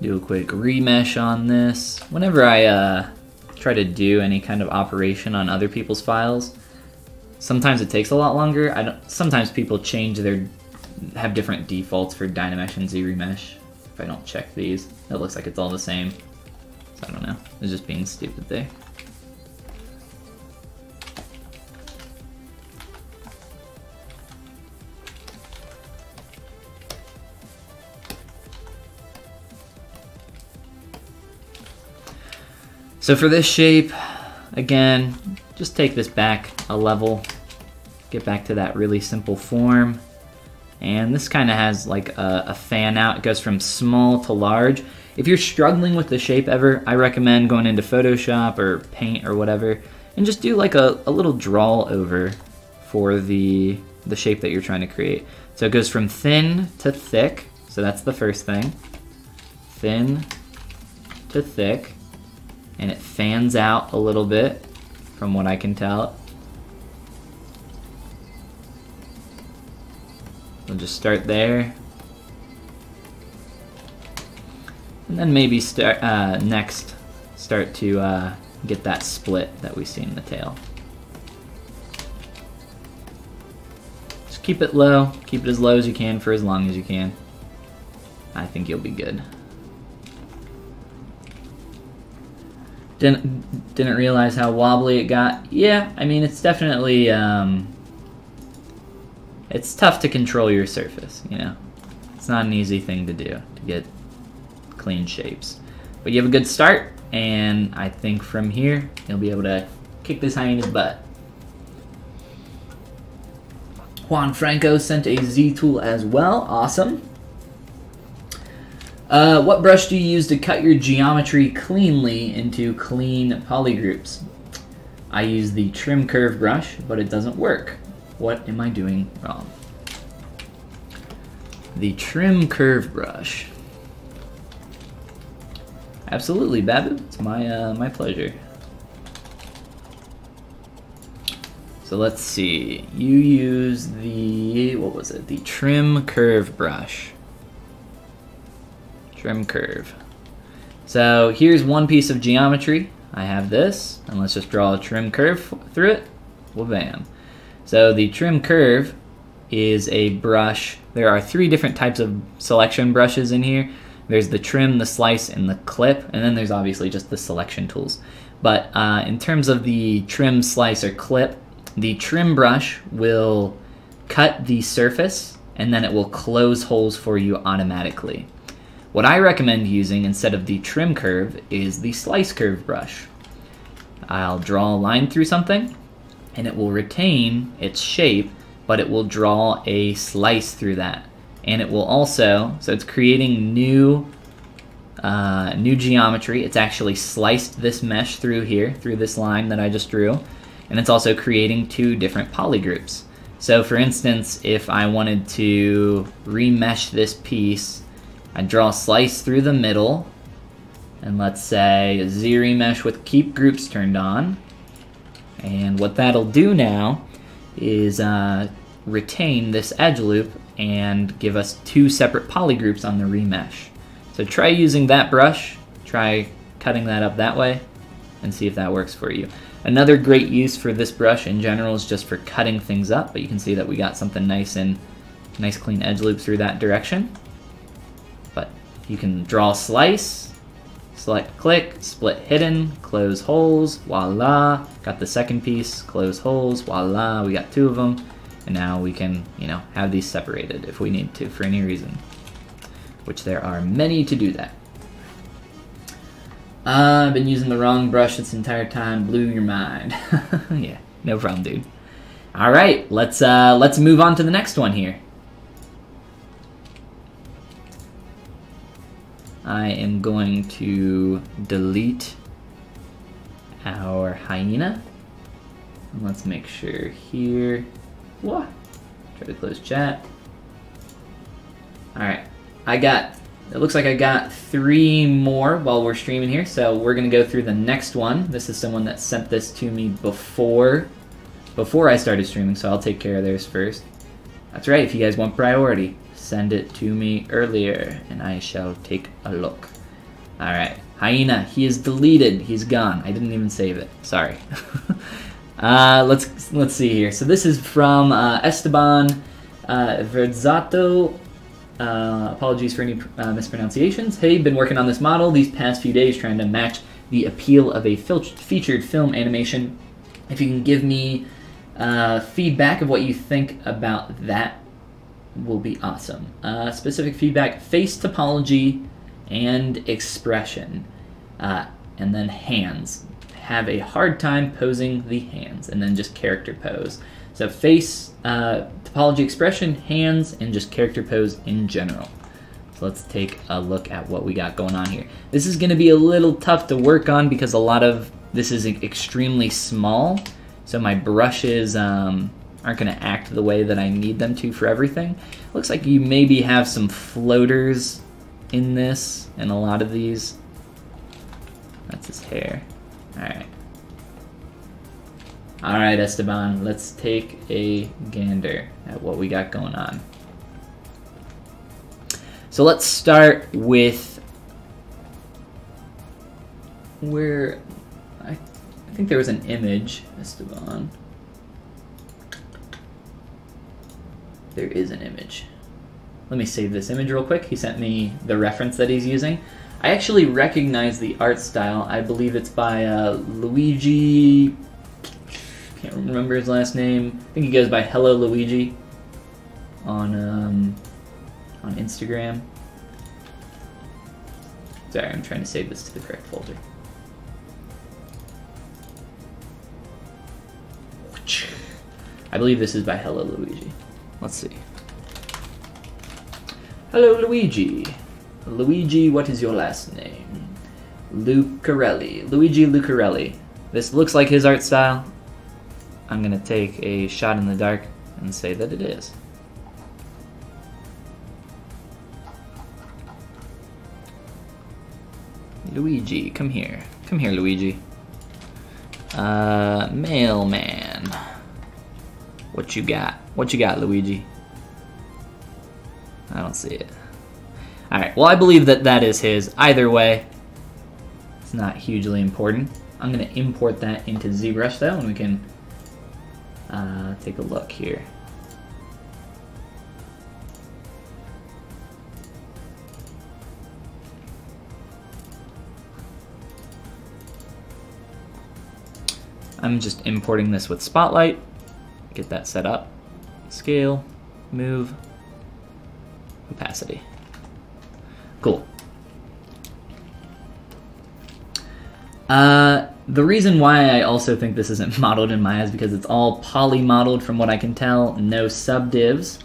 Do a quick remesh on this. Whenever I try to do any kind of operation on other people's files, sometimes it takes a lot longer. Sometimes people have different defaults for Dynamesh and ZBrush. If I don't check these, it looks like it's all the same. So I don't know. It's just being stupid there. So for this shape, again, just take this back a level, get back to that really simple form. And this kind of has like a fan out. It goes from small to large. If you're struggling with the shape ever, I recommend going into Photoshop or Paint or whatever and just do like a little draw over for the shape that you're trying to create. So it goes from thin to thick. So that's the first thing. Thin to thick. And it fans out a little bit from what I can tell. We'll just start there. And then maybe next start to get that split that we see in the tail. keep it low. Keep it as low as you can for as long as you can. I think you'll be good. Didn't realize how wobbly it got. Yeah, I mean, it's definitely, it's tough to control your surface, you know? It's not an easy thing to do, to get clean shapes. But you have a good start, and I think from here, you'll be able to kick this hyena's butt. Juan Franco sent a Z tool as well. Awesome. What brush do you use to cut your geometry cleanly into clean polygroups? I use the trim curve brush, but it doesn't work. What am I doing wrong? The trim curve brush. Absolutely, Babu. It's my pleasure. So let's see. You use the, what was it? The trim curve brush. Trim curve. So here's one piece of geometry. I have this, and let's just draw a trim curve through it. Well, bam. So the trim curve is a brush. There are 3 different types of selection brushes in here. There's the trim, the slice, and the clip, and then there's obviously just the selection tools. But in terms of the trim, slice, or clip, the trim brush will cut the surface, and then it will close holes for you automatically. What I recommend using instead of the trim curve is the slice curve brush. I'll draw a line through something, and it will retain its shape, but it will draw a slice through that. And it will also, so it's creating new geometry. It's actually sliced this mesh through here, through this line that I just drew, and it's also creating 2 different polygroups. So for instance, if I wanted to remesh this piece, I'd draw a slice through the middle, and let's say a Z remesh with keep groups turned on. And what that'll do now is retain this edge loop and give us 2 separate polygroups on the remesh. So try using that brush, try cutting that up that way, and see if that works for you. Another great use for this brush in general is just for cutting things up, but you can see that we got something nice and nice clean edge loop through that direction. But you can draw a slice, select click, split hidden, close holes, voila, got the second piece, close holes, voila, we got 2 of them, and now we can, you know, have these separated if we need to for any reason, which there are many to do that. I've been using the wrong brush this entire time, blew your mind. Yeah, no problem, dude. All right, let's move on to the next one here. I am going to delete our hyena. Let's make sure here. What? Try to close chat. All right, it looks like I got 3 more while we're streaming here, so we're gonna go through the next one. This is someone that sent this to me before I started streaming, so I'll take care of theirs first. That's right, if you guys want priority, send it to me earlier, and I shall take a look. All right, hyena, he is deleted, he's gone. I didn't even save it, sorry. Let's see here. So this is from Esteban Verzato. Apologies for any mispronunciations. Hey, been working on this model these past few days trying to match the appeal of a featured film animation. If you can give me feedback of what you think about that, will be awesome. Specific feedback, face topology and expression, and then hands. Have a hard time posing the hands, and then just character pose. So face, topology, expression, hands, and just character pose in general. So let's take a look at what we got going on here. This is going to be a little tough to work on because a lot of this is extremely small, so my brushes aren't going to act the way that I need them to for everything. Looks like you maybe have some floaters in this, and a lot of these. That's his hair. Alright. Alright, Esteban, let's take a gander at what we got going on. So let's start with where I think there was an image, Esteban. there is an image. Let me save this image real quick. He sent me the reference that he's using. I actually recognize the art style. I believe it's by Luigi. Can't remember his last name. I think he goes by Hello Luigi on Instagram. Sorry, I'm trying to save this to the correct folder. I believe this is by Hello Luigi. Let's see. Hello Luigi. Luigi, what is your last name? Lucarelli. Luigi Lucarelli. This looks like his art style. I'm gonna take a shot in the dark and say that it is. Luigi, come here. Come here, Luigi. Mailman. What you got? What you got, Luigi? I don't see it. Alright, well I believe that that is his. Either way, it's not hugely important. I'm going to import that into ZBrush though, and we can take a look here. I'm just importing this with Spotlight. Get that set up. Scale, move, opacity. Cool. The reason why I also think this isn't modeled in Maya is because it's all poly modeled from what I can tell, no subdivs.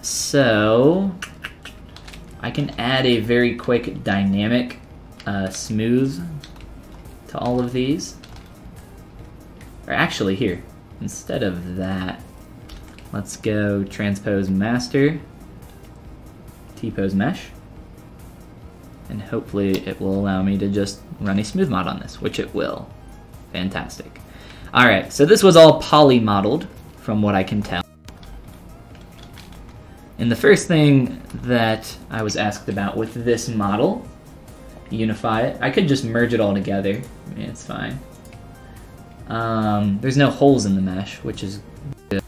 So I can add a very quick dynamic smooth to all of these. Or actually here, instead of that, let's go transpose master, T-pose mesh, and hopefully it will allow me to just run a smooth mod on this, which it will. Fantastic. Alright, so this was all poly modeled from what I can tell. And the first thing that I was asked about with this model, unify it. I could just merge it all together. I mean, it's fine. There's no holes in the mesh, which is good.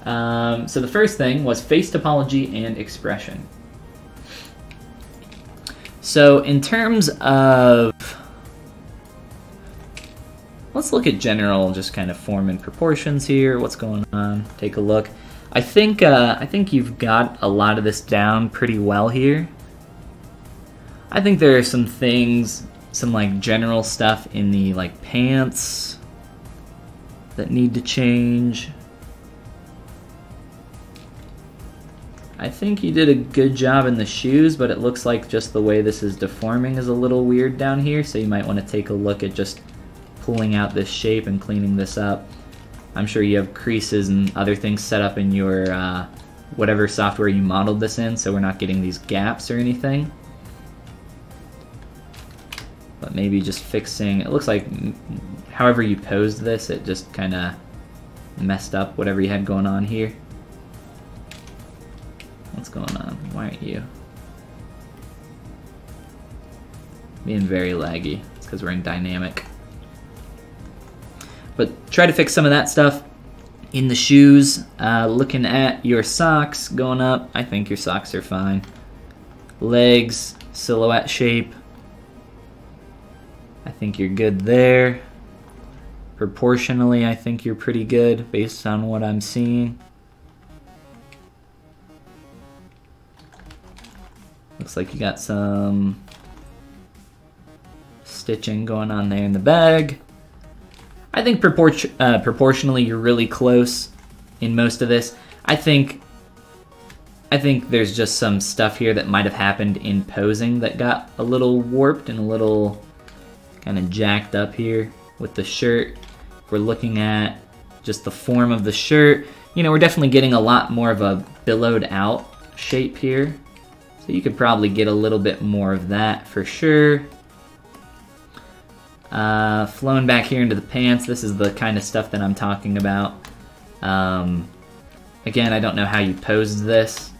So the first thing was face topology and expression. So in terms of, let's look at general, just kind of form and proportions here. What's going on? Take a look. I think you've got a lot of this down pretty well here. I think there are some things, some like general stuff in the like pants that need to change. I think you did a good job in the shoes, but it looks like just the way this is deforming is a little weird down here, so you might want to take a look at just pulling out this shape and cleaning this up. I'm sure you have creases and other things set up in your whatever software you modeled this in, so we're not getting these gaps or anything. But maybe just fixing, it looks like however you posed this, it just kind of messed up whatever you had going on here. What's going on? Why aren't you? Being very laggy. It's because we're in dynamic. But try to fix some of that stuff in the shoes. Looking at your socks going up, I think your socks are fine. Legs, silhouette shape. I think you're good there. Proportionally, I think you're pretty good based on what I'm seeing. Looks like you got some stitching going on there in the bag. I think proportionally you're really close in most of this. I think there's just some stuff here that might have happened in posing that got a little warped and a little kind of jacked up here with the shirt. If we're looking at just the form of the shirt, you know, we're definitely getting a lot more of a billowed out shape here. So you could probably get a little bit more of that for sure. Flowing back here into the pants, this is the kind of stuff that I'm talking about. Again, I don't know how you posed this.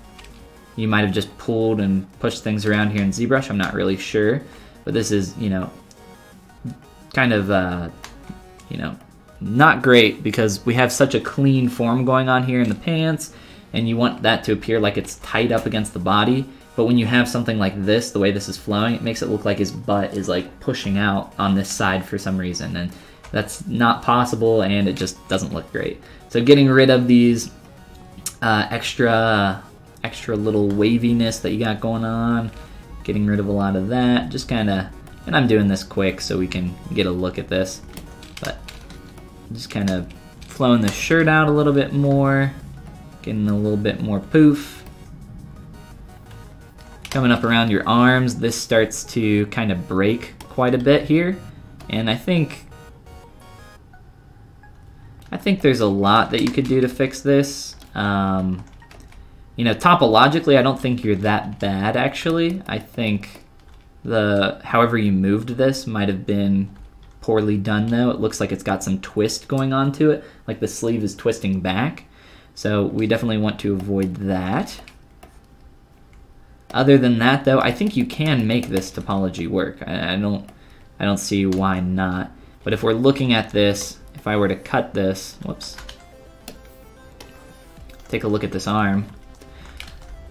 You might have just pulled and pushed things around here in ZBrush, I'm not really sure. But this is, you know, kind of, you know, not great because we have such a clean form going on here in the pants, and you want that to appear like it's tight up against the body. But when you have something like this, the way this is flowing, it makes it look like his butt is like pushing out on this side for some reason, and that's not possible, and it just doesn't look great. So getting rid of these extra little waviness that you got going on, getting rid of a lot of that, just kind of, and I'm doing this quick so we can get a look at this, but just kind of flowing the shirt out a little bit more, getting a little bit more poof. Coming up around your arms, this starts to kind of break quite a bit here, and I think there's a lot that you could do to fix this. You know, topologically, I don't think you're that bad, actually. I think however you moved this might have been poorly done, though. It looks like it's got some twist going on to it, like the sleeve is twisting back. So we definitely want to avoid that. Other than that, though, I think you can make this topology work. I don't see why not. But if we're looking at this, if I were to cut this, whoops, take a look at this arm,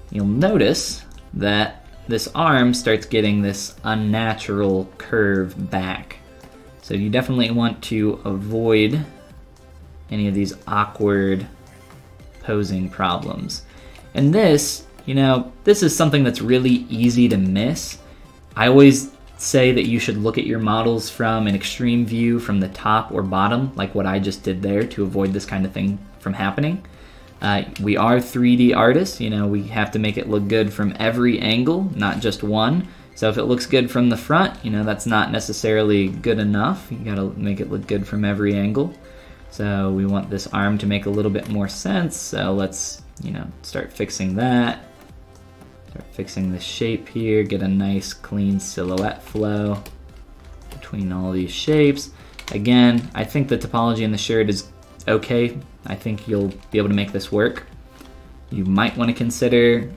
you'll notice that this arm starts getting this unnatural curve back. So you definitely want to avoid any of these awkward posing problems. And this, you know, this is something that's really easy to miss. I always say that you should look at your models from an extreme view from the top or bottom, like what I just did there, to avoid this kind of thing from happening. We are 3D artists, you know, we have to make it look good from every angle, not just one. So if it looks good from the front, you know, that's not necessarily good enough. You gotta make it look good from every angle. So we want this arm to make a little bit more sense, so let's, you know, start fixing that. Start fixing the shape here, get a nice clean silhouette flow between all these shapes. Again, I think the topology in the shirt is okay. I think you'll be able to make this work. You might want to consider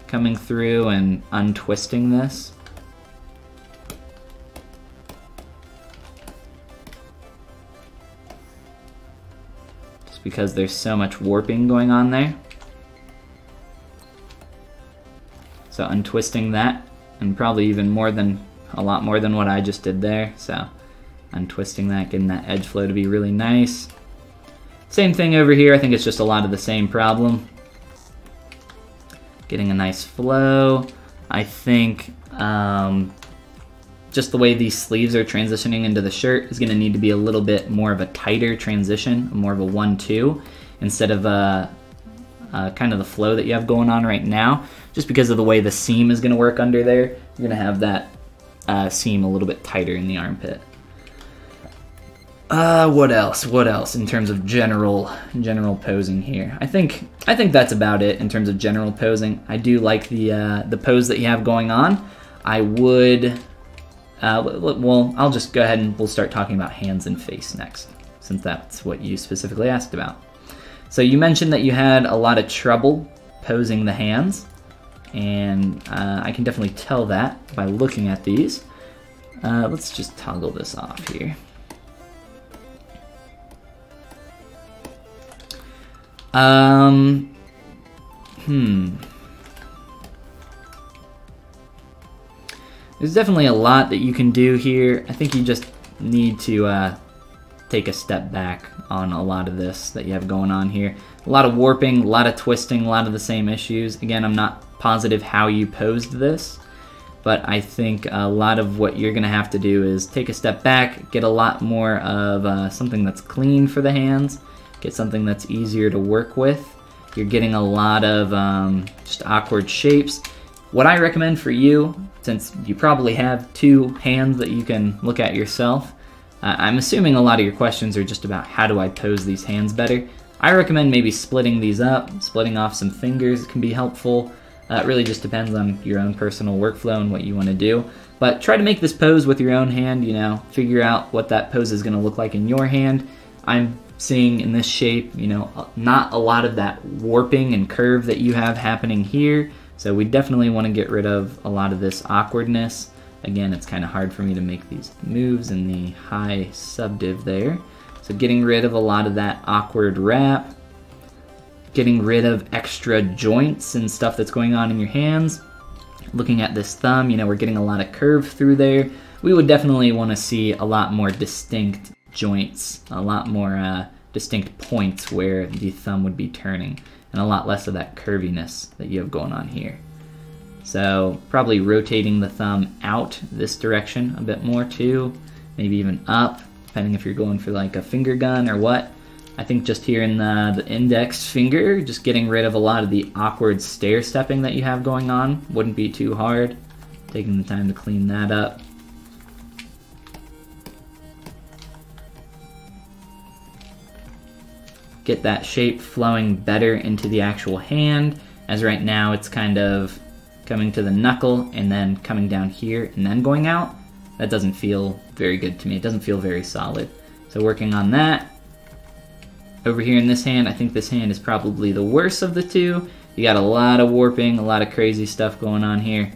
coming through and untwisting this. Just because there's so much warping going on there. So untwisting that, and probably even a lot more than what I just did there. So untwisting that, getting that edge flow to be really nice. Same thing over here, I think it's just a lot of the same problem. Getting a nice flow. I think just the way these sleeves are transitioning into the shirt is gonna need to be a little bit more of a tighter transition, more of a 1-2, instead of kind of the flow that you have going on right now. Just because of the way the seam is gonna work under there, you're gonna have that seam a little bit tighter in the armpit. What else? What else in terms of general posing here? I think that's about it in terms of general posing. I do like the pose that you have going on. I would, well, I'll just go ahead and we'll start talking about hands and face next, since that's what you specifically asked about. So you mentioned that you had a lot of trouble posing the hands, and I can definitely tell that by looking at these. Let's just toggle this off here. There's definitely a lot that you can do here. I think you just need to take a step back on a lot of this that you have going on here. A lot of warping, a lot of twisting, a lot of the same issues. Again, I'm not positive how you posed this, but I think a lot of what you're gonna have to do is take a step back, get a lot more of something that's clean for the hands, get something that's easier to work with. You're getting a lot of just awkward shapes. What I recommend for you, since you probably have two hands that you can look at yourself, I'm assuming a lot of your questions are just about how do I pose these hands better. I recommend maybe splitting these up, splitting off some fingers can be helpful. It really just depends on your own personal workflow and what you want to do. But try to make this pose with your own hand, you know, figure out what that pose is going to look like in your hand. I'm seeing in this shape, you know, not a lot of that warping and curve that you have happening here. So we definitely want to get rid of a lot of this awkwardness. again, it's kind of hard for me to make these moves in the high subdiv there. So getting rid of a lot of that awkward wrap, getting rid of extra joints and stuff that's going on in your hands. Looking at this thumb, you know, we're getting a lot of curve through there. We would definitely want to see a lot more distinct joints, a lot more distinct points where the thumb would be turning, and a lot less of that curviness that you have going on here. So probably rotating the thumb out this direction a bit more too, maybe even up, depending if you're going for like a finger gun or what. I think just here in the index finger, just getting rid of a lot of the awkward stair stepping that you have going on wouldn't be too hard. Taking the time to clean that up. Get that shape flowing better into the actual hand, as right now it's kind of coming to the knuckle and then coming down here and then going out. That doesn't feel very good to me. It doesn't feel very solid. So working on that. Over here in this hand, I think this hand is probably the worst of the two. You got a lot of warping, a lot of crazy stuff going on here.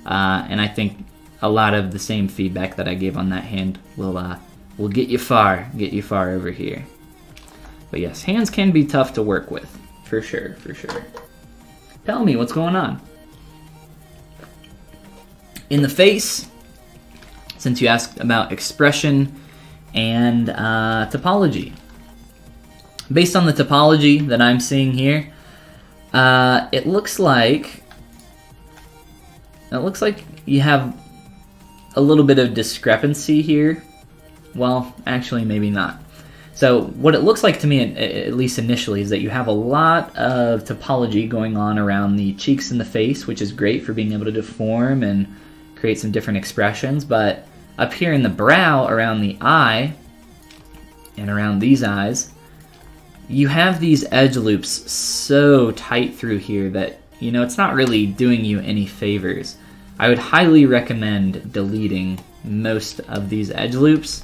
And I think a lot of the same feedback that I gave on that hand will get you far over here. But yes, hands can be tough to work with, for sure, for sure. Tell me what's going on. In the face, since you asked about expression and topology. Based on the topology that I'm seeing here, it looks like you have a little bit of discrepancy here. Well, actually, maybe not. So what it looks like to me, at least initially, is that you have a lot of topology going on around the cheeks and the face, which is great for being able to deform and create some different expressions. But up here in the brow, around the eye, and around these eyes, you have these edge loops so tight through here that, you know, it's not really doing you any favors. I would highly recommend deleting most of these edge loops,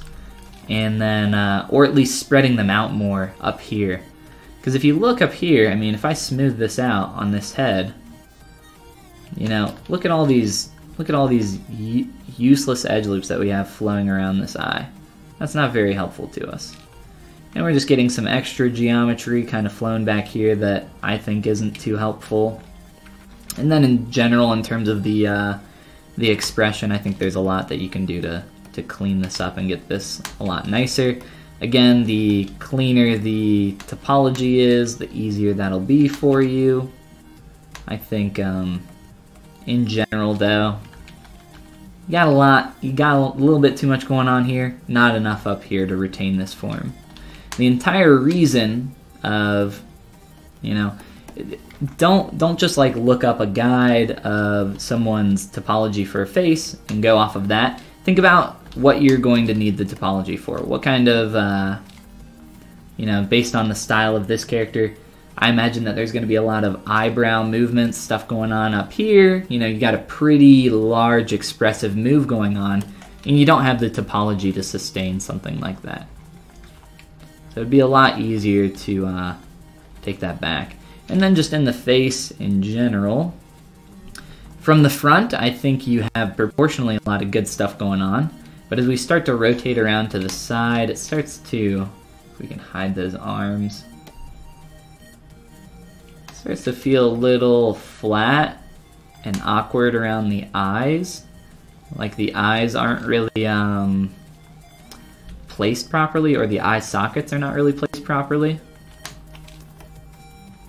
and then, or at least spreading them out more up here. Because if you look up here, I mean, if I smooth this out on this head, you know, look at all these useless edge loops that we have flowing around this eye. That's not very helpful to us. And we're just getting some extra geometry kind of flown back here that I think isn't too helpful. And then in general, in terms of the expression, I think there's a lot that you can do to clean this up and get this a lot nicer. Again, the cleaner the topology is, the easier that'll be for you. I think in general though, you got a little bit too much going on here, not enough up here to retain this form. The entire reason of, you know, don't just like look up a guide of someone's topology for a face and go off of that. Think about what you're going to need the topology for. What kind of, you know, based on the style of this character, I imagine that there's going to be a lot of eyebrow movements, stuff going on up here. You know, you got a pretty large expressive move going on, and you don't have the topology to sustain something like that. So it'd be a lot easier to take that back. And then just in the face in general, from the front, I think you have proportionally a lot of good stuff going on. But as we start to rotate around to the side, it starts to, if we can hide those arms, it starts to feel a little flat and awkward around the eyes. Like the eyes aren't really placed properly, or the eye sockets are not really placed properly.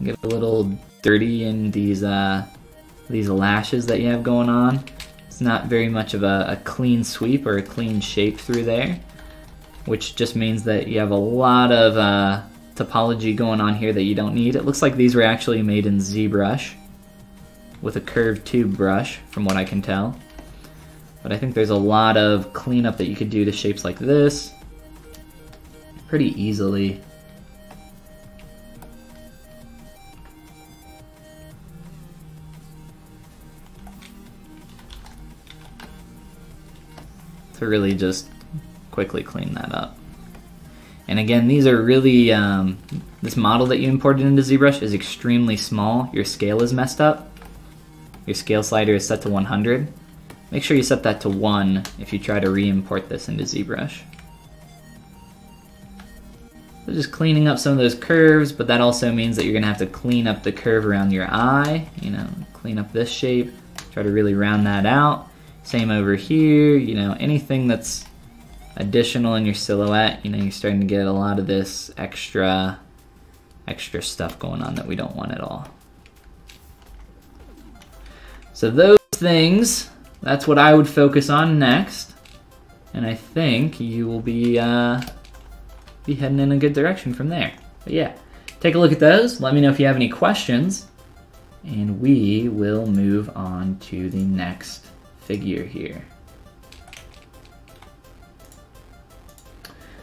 Get a little dirty in these lashes that you have going on. It's not very much of a clean sweep or a clean shape through there, which just means that you have a lot of topology going on here that you don't need. It looks like these were actually made in ZBrush with a curved tube brush, from what I can tell. But I think there's a lot of cleanup that you could do to shapes like this pretty easily. To really just quickly clean that up. And again, these are really, this model that you imported into ZBrush is extremely small. Your scale is messed up. Your scale slider is set to 100. Make sure you set that to 1 if you try to re-import this into ZBrush. So just cleaning up some of those curves, but that also means that you're gonna have to clean up the curve around your eye, you know, clean up this shape, try to really round that out. Same over here, you know, anything that's additional in your silhouette, you know, you're starting to get a lot of this extra stuff going on that we don't want at all. So those things, that's what I would focus on next, and I think you will be heading in a good direction from there. But yeah, take a look at those, let me know if you have any questions, and we will move on to the next figure here.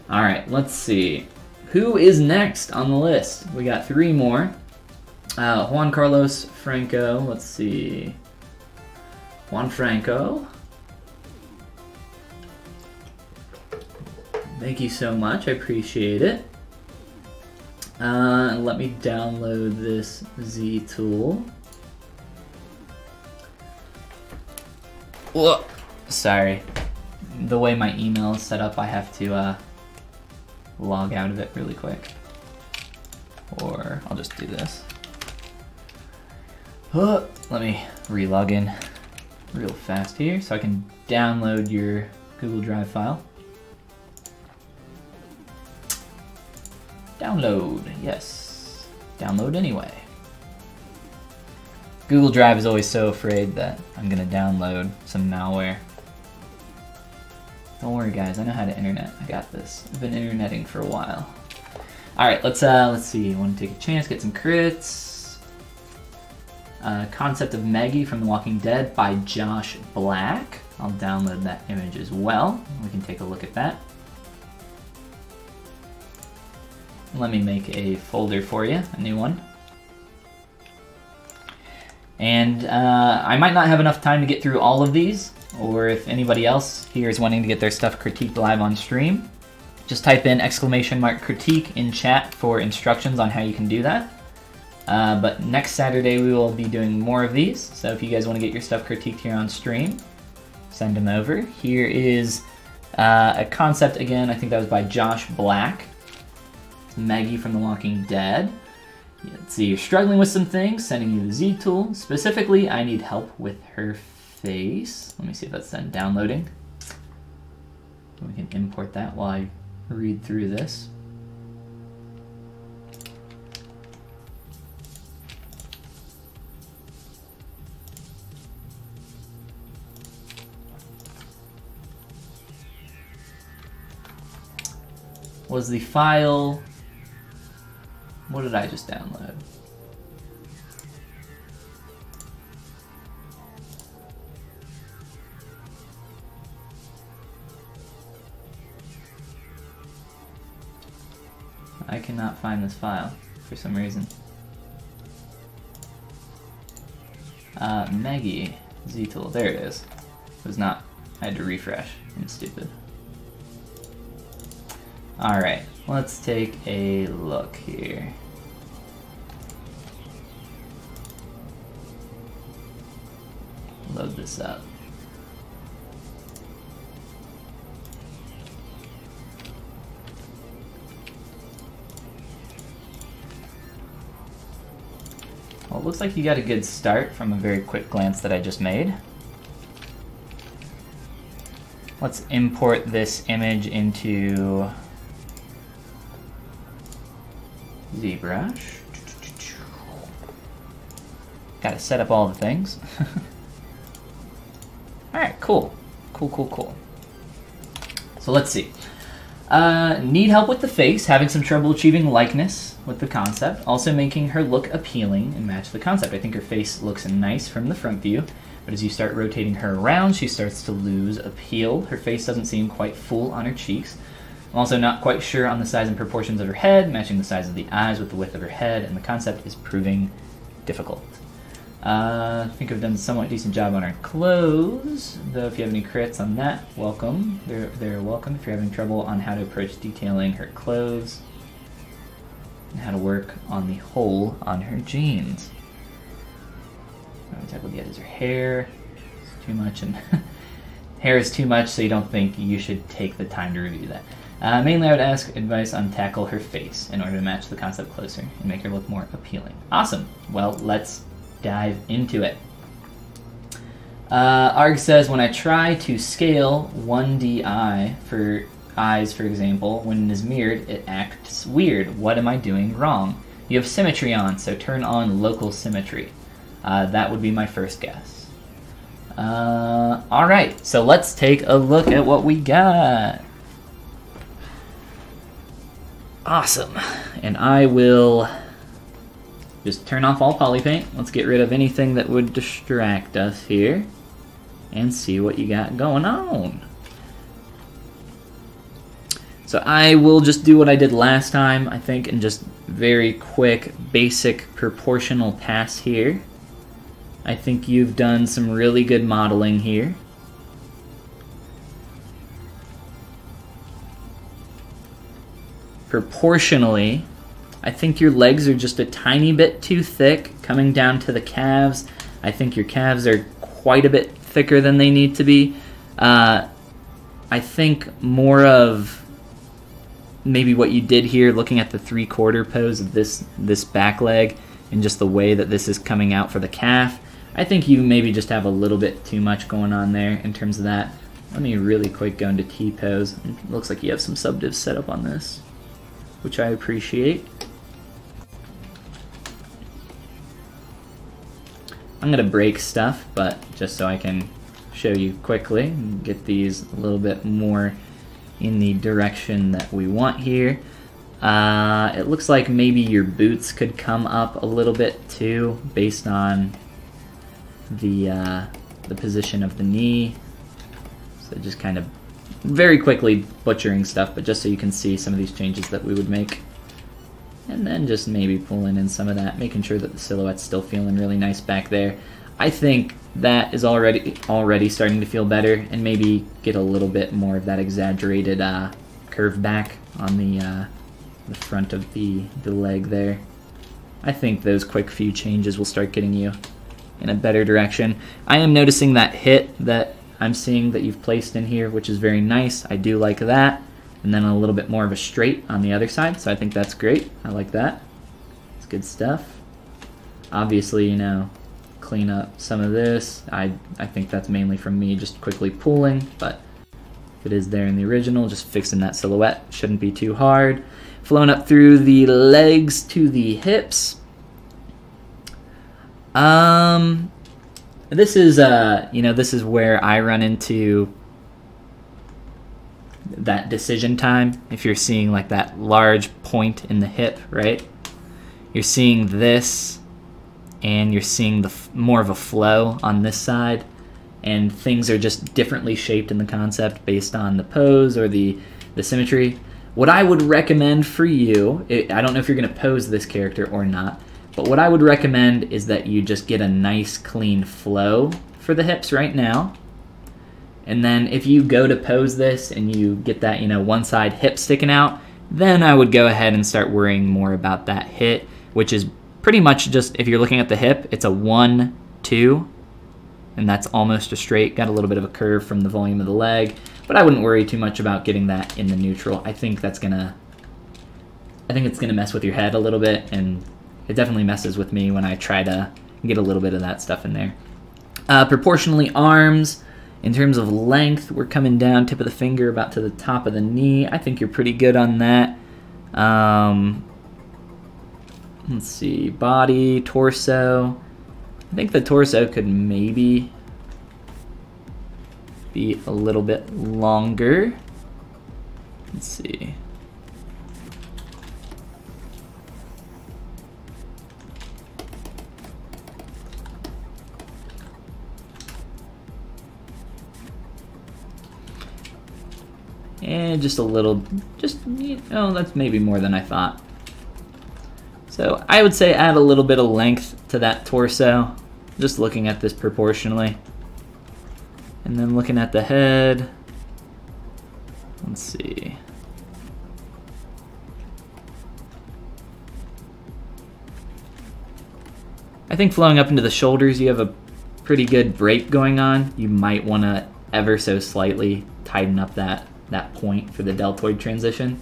All right, let's see. Who is next on the list? We got 3 more. Juan Carlos Franco, let's see. Juan Franco. Thank you so much, I appreciate it. Let me download this Z tool. Whoa. Sorry, the way my email is set up, I have to log out of it really quick. Or I'll just do this. Let me re-log in real fast here so I can download your Google Drive file. Download, yes. Download anyway. Google Drive is always so afraid that I'm gonna download some malware. Don't worry guys, I know how to internet. I got this. I've been interneting for a while. Alright, let's see. I want to take a chance, get some crits. Concept of Maggie from The Walking Dead by Josh Black. I'll download that image as well. We can take a look at that. Let me make a folder for you, a new one. And I might not have enough time to get through all of these, or if anybody else here is wanting to get their stuff critiqued live on stream, just type in !critique in chat for instructions on how you can do that. But next Saturday we will be doing more of these, so if you guys want to get your stuff critiqued here on stream, send them over. Here is a concept again, I think that was by Josh Black. It's Maggie from The Walking Dead. Let's see, you're struggling with some things, sending you the Z tool. Specifically, I need help with her face. Let me see if that's done downloading. We can import that while I read through this. Was the file... What did I just download? I cannot find this file for some reason. Maggie Z tool, there it is. It was not, I had to refresh. I'm stupid. Alright, let's take a look here. Load this up. Well, it looks like you got a good start from a very quick glance that I just made. Let's import this image into ZBrush. Gotta set up all the things. Alright, cool. Cool. So let's see. Need help with the face, having some trouble achieving likeness with the concept, also making her look appealing and match the concept. I think her face looks nice from the front view, but as you start rotating her around, she starts to lose appeal. Her face doesn't seem quite full on her cheeks. I'm also not quite sure on the size and proportions of her head, matching the size of the eyes with the width of her head, and the concept is proving difficult. I think I've done a somewhat decent job on her clothes, though if you have any crits on that, welcome. They're welcome if you're having trouble on how to approach detailing her clothes, and how to work on the hole on her jeans. Let me take a look at her hair. It's too much, and hair is too much, so you don't think you should take the time to review that. Mainly, I would ask advice on tackle her face in order to match the concept closer and make her look more appealing. Awesome. Well, let's dive into it. Arg says, when I try to scale 1D eye for eyes, for example, when it is mirrored, it acts weird. What am I doing wrong? You have symmetry on, so turn on local symmetry. That would be my first guess. Alright, so let's take a look at what we got. Awesome. And I will just turn off all poly paint. Let's get rid of anything that would distract us here and see what you got going on. So I will just do what I did last time, I think, and just very quick, basic proportional pass here. I think you've done some really good modeling here. Proportionally, I think your legs are just a tiny bit too thick coming down to the calves. I think your calves are quite a bit thicker than they need to be. I think more of maybe what you did here, looking at the 3/4 pose of this back leg and just the way that this is coming out for the calf, I think you maybe just have a little bit too much going on there in terms of that. Let me really quick go into T-pose. It looks like you have some subdivs set up on this, which I appreciate. I'm gonna break stuff, but just so I can show you quickly and get these a little bit more in the direction that we want here. It looks like maybe your boots could come up a little bit too, based on the position of the knee. So just kind of very quickly butchering stuff, but just so you can see some of these changes that we would make. And then just maybe pulling in some of that, making sure that the silhouette's still feeling really nice back there. I think that is already starting to feel better, and maybe get a little bit more of that exaggerated curve back on the front of the leg there. I think those quick few changes will start getting you in a better direction. I am noticing that hit that I'm seeing that you've placed in here, which is very nice. I do like that. And then a little bit more of a straight on the other side, so I think that's great. I like that. It's good stuff. Obviously, you know, clean up some of this. I think that's mainly from me just quickly pulling, but if it is there in the original, just fixing that silhouette. Shouldn't be too hard. Flowing up through the legs to the hips. This is you know, this is where I run into that decision time. If you're seeing like that large point in the hip, right? You're seeing this, and you're seeing the more of a flow on this side, and things are just differently shaped in the concept based on the pose or the symmetry. What I would recommend for you, I don't know if you're going to pose this character or not, but what I would recommend is that you just get a nice clean flow for the hips right now. And then if you go to pose this and you get that, you know, one side hip sticking out, then I would go ahead and start worrying more about that hit, which is pretty much just, if you're looking at the hip, it's a 1, 2, and that's almost a straight. Got a little bit of a curve from the volume of the leg, but I wouldn't worry too much about getting that in the neutral. I think it's gonna mess with your head a little bit, and it definitely messes with me when I try to get a little bit of that stuff in there. Proportionally arms. In terms of length, we're coming down tip of the finger about to the top of the knee. I think you're pretty good on that. Let's see, body, torso. I think the torso could maybe be a little bit longer. Let's see. And just a little, you know, that's maybe more than I thought. So I would say add a little bit of length to that torso, just looking at this proportionally. And then looking at the head, let's see. I think flowing up into the shoulders, you have a pretty good break going on. You might want to ever so slightly tighten up that point for the deltoid transition.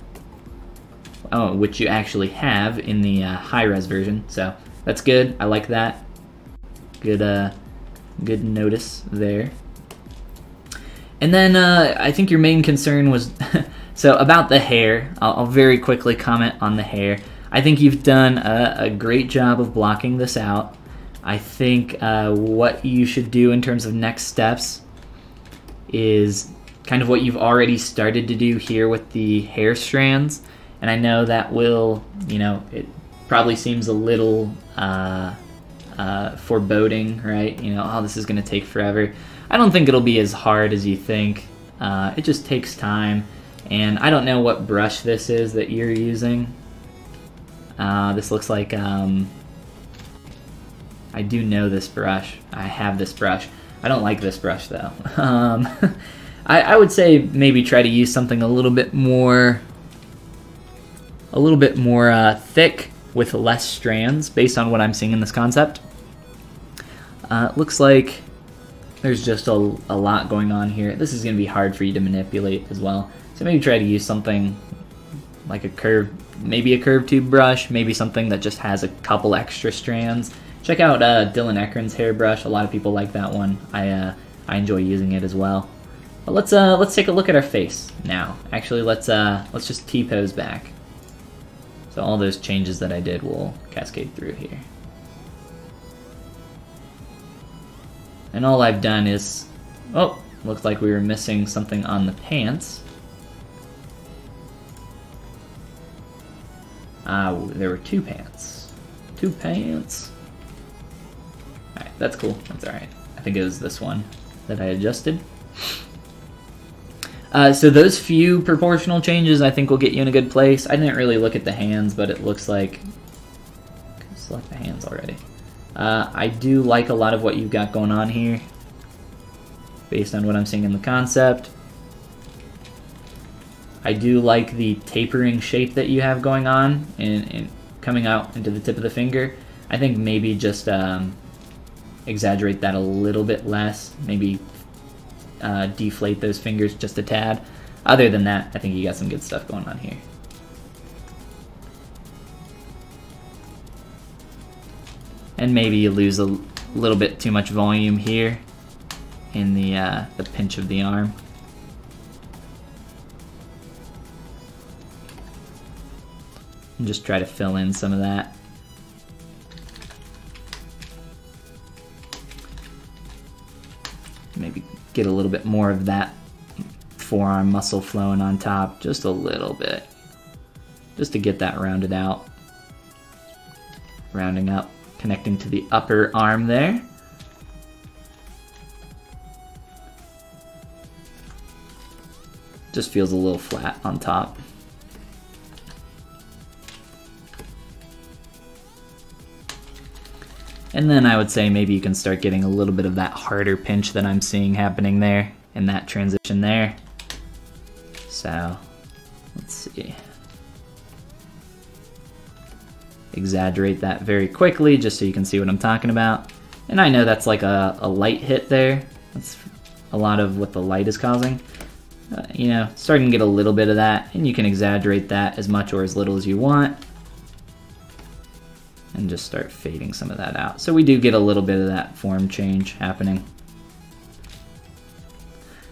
Oh, which you actually have in the high-res version, so that's good. I like that. Good notice there. And then I think your main concern was so about the hair. I'll very quickly comment on the hair. I think you've done a great job of blocking this out. I think what you should do in terms of next steps is kind of what you've already started to do here with the hair strands. And I know that will, it probably seems a little foreboding, right? Oh, this is going to take forever. I don't think it'll be as hard as you think. It just takes time. And I don't know what brush this is that you're using. This looks like, I do know this brush. I have this brush. I don't like this brush though. I would say maybe try to use something a little bit more thick with less strands based on what I'm seeing in this concept. Looks like there's just a lot going on here. This is going to be hard for you to manipulate as well. So maybe try to use something like a curve, maybe a curved tube brush, maybe something that just has a couple extra strands. Check out Dylan Ekron's hairbrush. A lot of people like that one. I enjoy using it as well. But let's take a look at our face now. Actually, let's just T-pose back. So all those changes that I did will cascade through here. And all I've done is, oh, looks like we were missing something on the pants. There were two pants. Two pants. Alright, that's cool. That's alright. I think it was this one that I adjusted. So those few proportional changes I think will get you in a good place. I didn't really look at the hands, but it looks like... I can select the hands already. I do like a lot of what you've got going on here, based on what I'm seeing in the concept. I do like the tapering shape that you have going on and coming out into the tip of the finger. I think maybe just exaggerate that a little bit less. Maybe deflate those fingers just a tad. Other than that, I think you got some good stuff going on here. And maybe you lose a little bit too much volume here in the pinch of the arm. And just try to fill in some of that. Maybe get a little bit more of that forearm muscle flowing on top, just a little bit. Just to get that rounded out. Rounding up, connecting to the upper arm there. Just feels a little flat on top. And then I would say maybe you can start getting a little bit of that harder pinch that I'm seeing happening there, and that transition there. So, let's see. Exaggerate that very quickly, just so you can see what I'm talking about. And I know that's like a light hit there. That's a lot of what the light is causing. Starting to get a little bit of that, and you can exaggerate that as much or as little as you want. And just start fading some of that out. So we do get a little bit of that form change happening.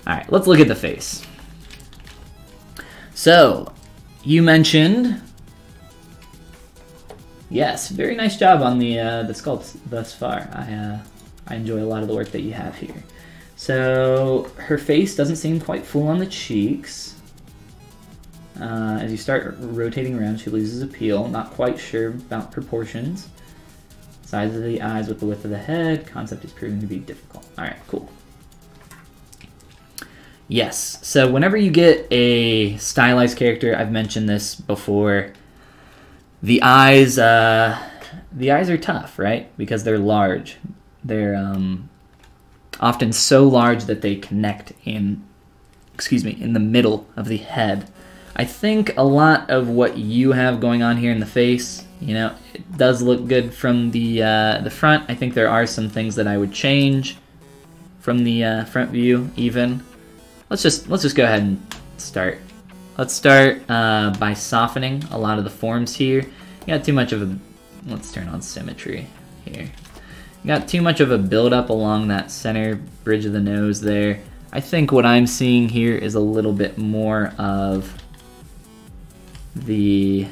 Alright, let's look at the face. So, you mentioned... Yes, very nice job on the sculpts thus far. I enjoy a lot of the work that you have here. So, her face doesn't seem quite full on the cheeks. As you start rotating around, she loses appeal. Not quite sure about proportions. Size of the eyes with the width of the head. Concept is proving to be difficult. Alright, cool. Yes, so whenever you get a stylized character, I've mentioned this before, the eyes are tough, right? Because they're large. They're often so large that they connect in the middle of the head. I think a lot of what you have going on here in the face, it does look good from the front. I think there are some things that I would change from the front view even. Let's just go ahead and start. Let's start by softening a lot of the forms here. You got too much of a, let's turn on symmetry here. You got too much of a build-up along that center bridge of the nose there. I think what I'm seeing here is a little bit more of the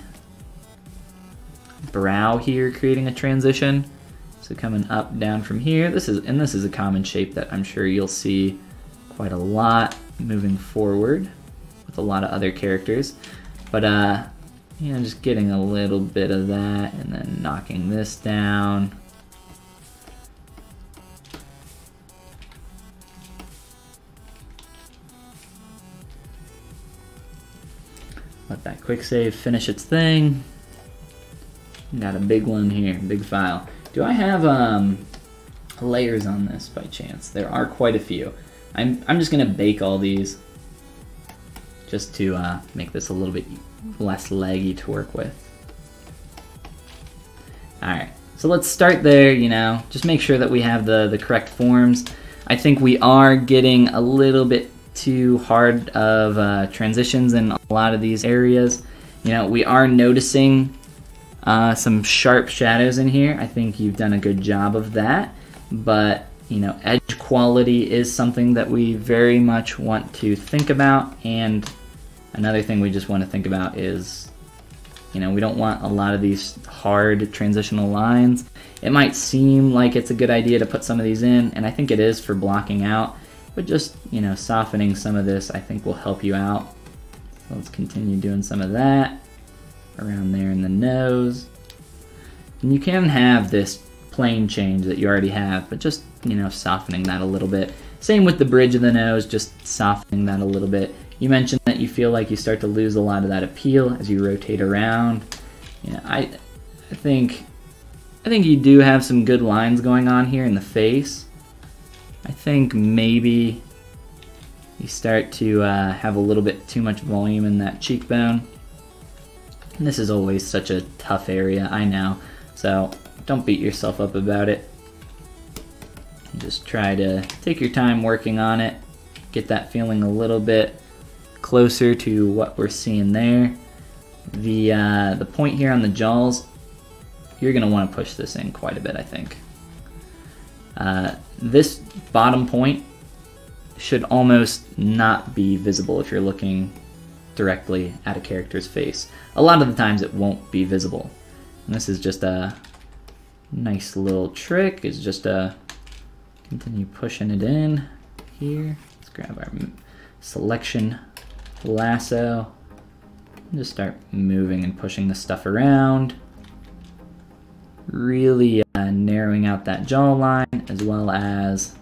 brow here creating a transition. So coming up, down from here. This is a common shape that I'm sure you'll see quite a lot moving forward with a lot of other characters. But you know, just getting a little bit of that and then knocking this down. Let that quick save finish its thing. Got a big one here, big file. Do I have layers on this by chance? There are quite a few. I'm just gonna bake all these just to make this a little bit less laggy to work with. Alright, so let's start there, you know, just make sure that we have the correct forms. I think we are getting a little bit too hard of transitions in a lot of these areas. You know, we are noticing some sharp shadows in here. I think you've done a good job of that, but you know, edge quality is something that we very much want to think about. And another thing we just want to think about is, you know, we don't want a lot of these hard transitional lines. It might seem like it's a good idea to put some of these in, and I think it is for blocking out, but just, you know, softening some of this I think will help you out. So let's continue doing some of that around there in the nose. And you can have this plane change that you already have, but just, you know, softening that a little bit. Same with the bridge of the nose, just softening that a little bit. You mentioned that you feel like you start to lose a lot of that appeal as you rotate around. You know, I think you do have some good lines going on here in the face. I think maybe you start to have a little bit too much volume in that cheekbone. And this is always such a tough area, I know, so don't beat yourself up about it. Just try to take your time working on it, get that feeling a little bit closer to what we're seeing there. The point here on the jaws, you're going to want to push this in quite a bit, I think. This bottom point should almost not be visible if you're looking directly at a character's face. A lot of the times it won't be visible. And this is just a nice little trick, is just continue pushing it in here. Let's grab our selection lasso and just start moving and pushing the stuff around. Really narrowing out that jawline, as well as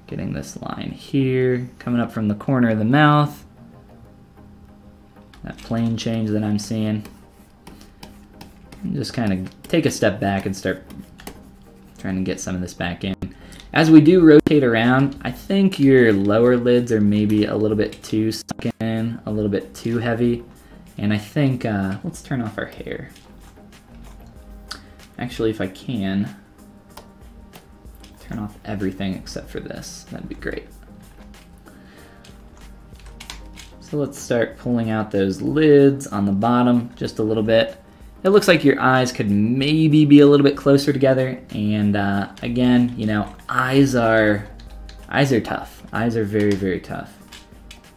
getting this line here, coming up from the corner of the mouth. That plane change that I'm seeing. And just kind of take a step back and start trying to get some of this back in. As we do rotate around, I think your lower lids are maybe a little bit too sunk in, a little bit too heavy. And I think, let's turn off our hair. Actually, if I can, turn off everything except for this. That'd be great. So let's start pulling out those lids on the bottom just a little bit. It looks like your eyes could maybe be a little bit closer together, and again, you know, eyes are tough. Eyes are very, very tough,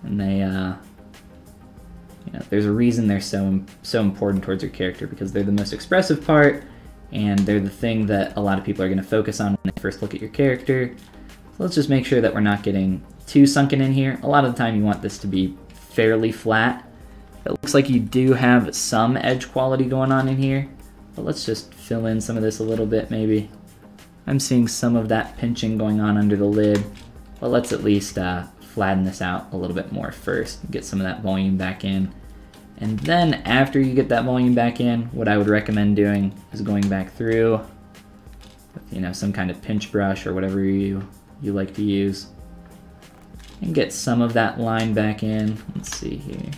and they, you know, there's a reason they're so important towards your character, because they're the most expressive part, and they're the thing that a lot of people are going to focus on when they first look at your character. So let's just make sure that we're not getting too sunken in here. A lot of the time, you want this to be fairly flat. It looks like you do have some edge quality going on in here, but let's just fill in some of this a little bit maybe. I'm seeing some of that pinching going on under the lid, but let's at least flatten this out a little bit more first, get some of that volume back in. And then after you get that volume back in, what I would recommend doing is going back through with, you know, some kind of pinch brush or whatever you like to use, and get some of that line back in. Let's see here.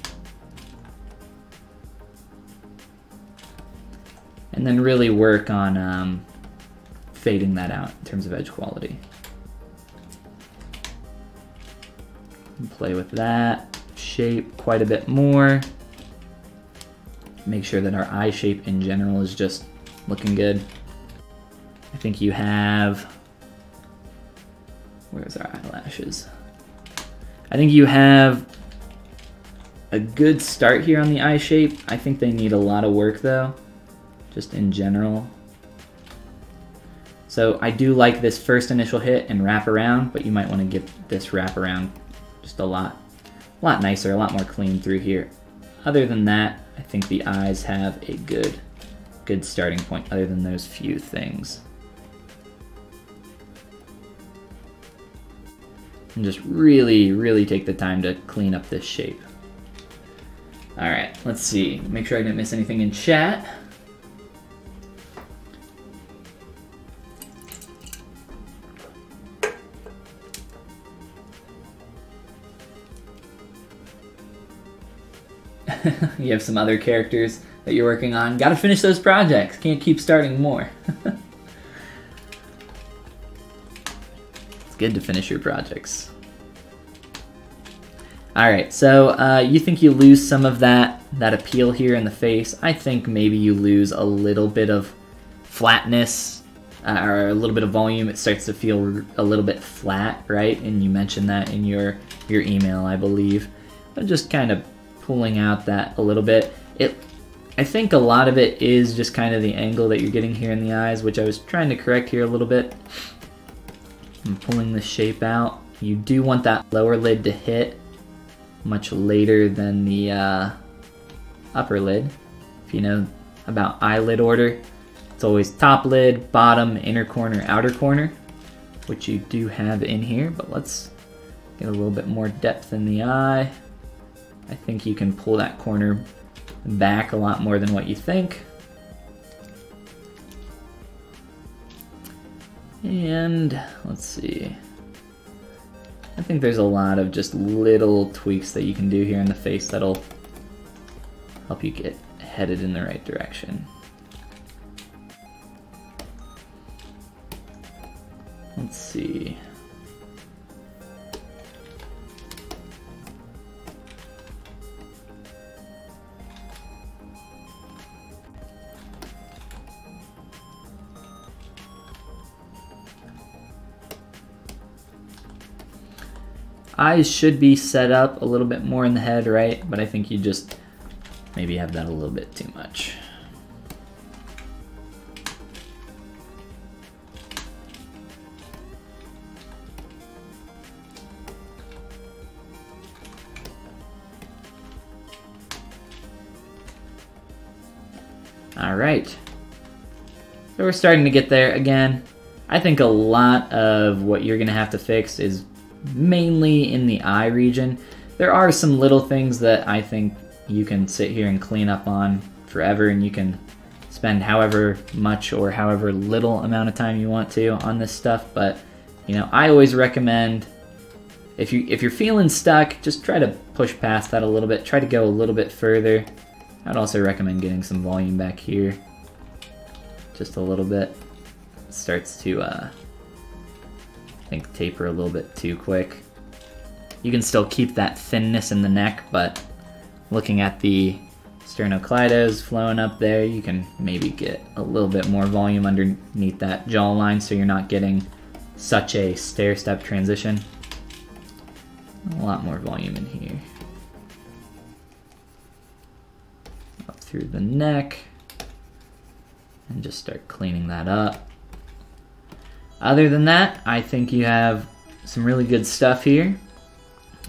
And and then really work on fading that out in terms of edge quality. Play with that shape quite a bit more. Make sure that our eye shape in general is just looking good. I think you have, where's our eyelashes? I think you have a good start here on the eye shape. I think they need a lot of work though, just in general. So I do like this first initial hit and wrap around, but you might want to get this wrap around just a lot nicer, a lot more clean through here. Other than that, I think the eyes have a good starting point, other than those few things. And just really take the time to clean up this shape. All right, let's see. Make sure I didn't miss anything in chat. You have some other characters that you're working on. Gotta finish those projects. Can't keep starting more. It's good to finish your projects. Alright, so you think you lose some of that appeal here in the face. I think maybe you lose a little bit of flatness or a little bit of volume. It starts to feel a little bit flat, right? And you mentioned that in your email, I believe. But just kind of pulling out that a little bit. I think a lot of it is just kind of the angle that you're getting here in the eyes, which I was trying to correct here a little bit. I'm pulling the shape out. You do want that lower lid to hit much later than the upper lid. If you know about eyelid order, it's always top lid, bottom, inner corner, outer corner, which you do have in here, but let's get a little bit more depth in the eye. I think you can pull that corner back a lot more than what you think. And let's see. I think there's a lot of just little tweaks that you can do here in the face that'll help you get headed in the right direction. Let's see. Eyes should be set up a little bit more in the head, right? But I think you just maybe have that a little bit too much. All right. So we're starting to get there again. I think a lot of what you're gonna have to fix is mainly in the eye region. There are some little things that I think you can sit here and clean up on forever, and you can spend however much or however little amount of time you want to on this stuff, but you know, I always recommend if you're feeling stuck, just try to push past that a little bit, try to go a little bit further. I'd also recommend getting some volume back here, just a little bit. It starts to I think taper a little bit too quick. You can still keep that thinness in the neck, but looking at the sternocleidos flowing up there, you can maybe get a little bit more volume underneath that jawline so you're not getting such a stair-step transition. A lot more volume in here. Up through the neck, and just start cleaning that up. Other than that, I think you have some really good stuff here.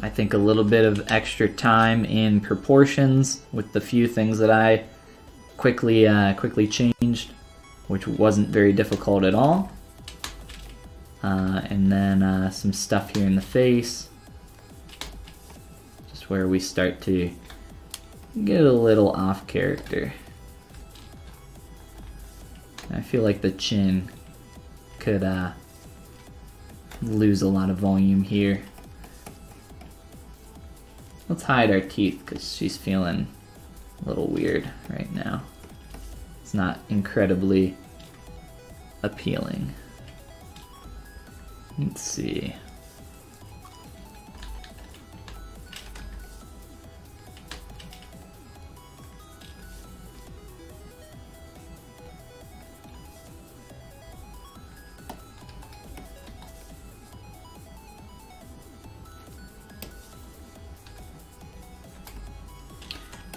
I think a little bit of extra time in proportions with the few things that I quickly changed, which wasn't very difficult at all. And then some stuff here in the face, just where we start to get a little off character. I feel like the chin could lose a lot of volume here. Let's hide our teeth because she's feeling a little weird right now. It's not incredibly appealing. Let's see.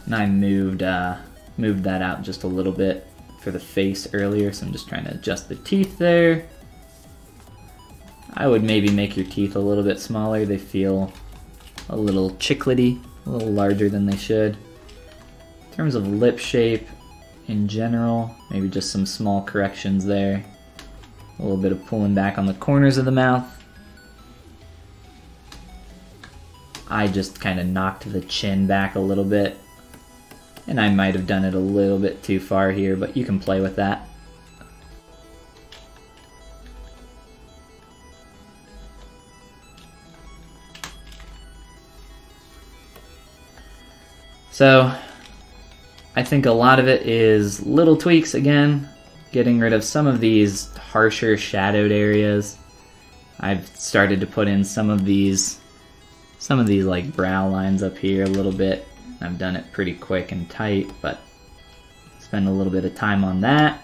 And I moved that out just a little bit for the face earlier, so I'm just trying to adjust the teeth there. I would maybe make your teeth a little bit smaller. They feel a little chiclety, a little larger than they should. In terms of lip shape in general, maybe just some small corrections there. A little bit of pulling back on the corners of the mouth. I just kind of knocked the chin back a little bit. And I might have done it a little bit too far here, but you can play with that. So, I think a lot of it is little tweaks again, getting rid of some of these harsher shadowed areas. I've started to put in some of these like brow lines up here a little bit. I've done it pretty quick and tight, but spend a little bit of time on that.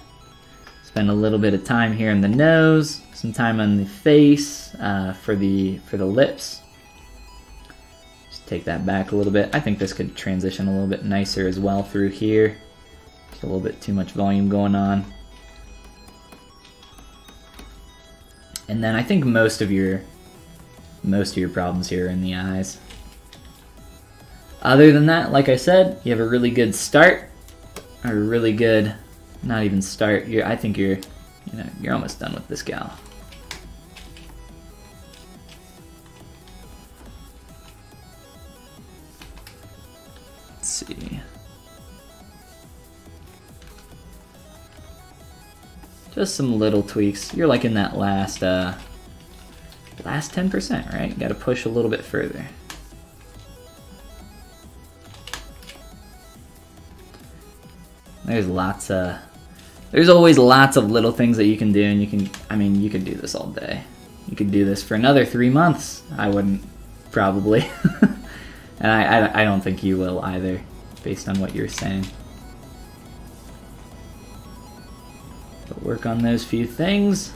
Spend a little bit of time here on the nose, some time on the face for the lips. Just take that back a little bit. I think this could transition a little bit nicer as well through here. Just a little bit too much volume going on. And then I think most of your problems here are in the eyes. Other than that, like I said, you have a really good start, or a really good, not even start. I think you're almost done with this gal. Let's see. Just some little tweaks. You're like in that last 10%, right? You got to push a little bit further. There's always lots of little things that you can do, and you could do this all day. You could do this for another 3 months. I wouldn't, probably. And I don't think you will either, based on what you're saying. But work on those few things.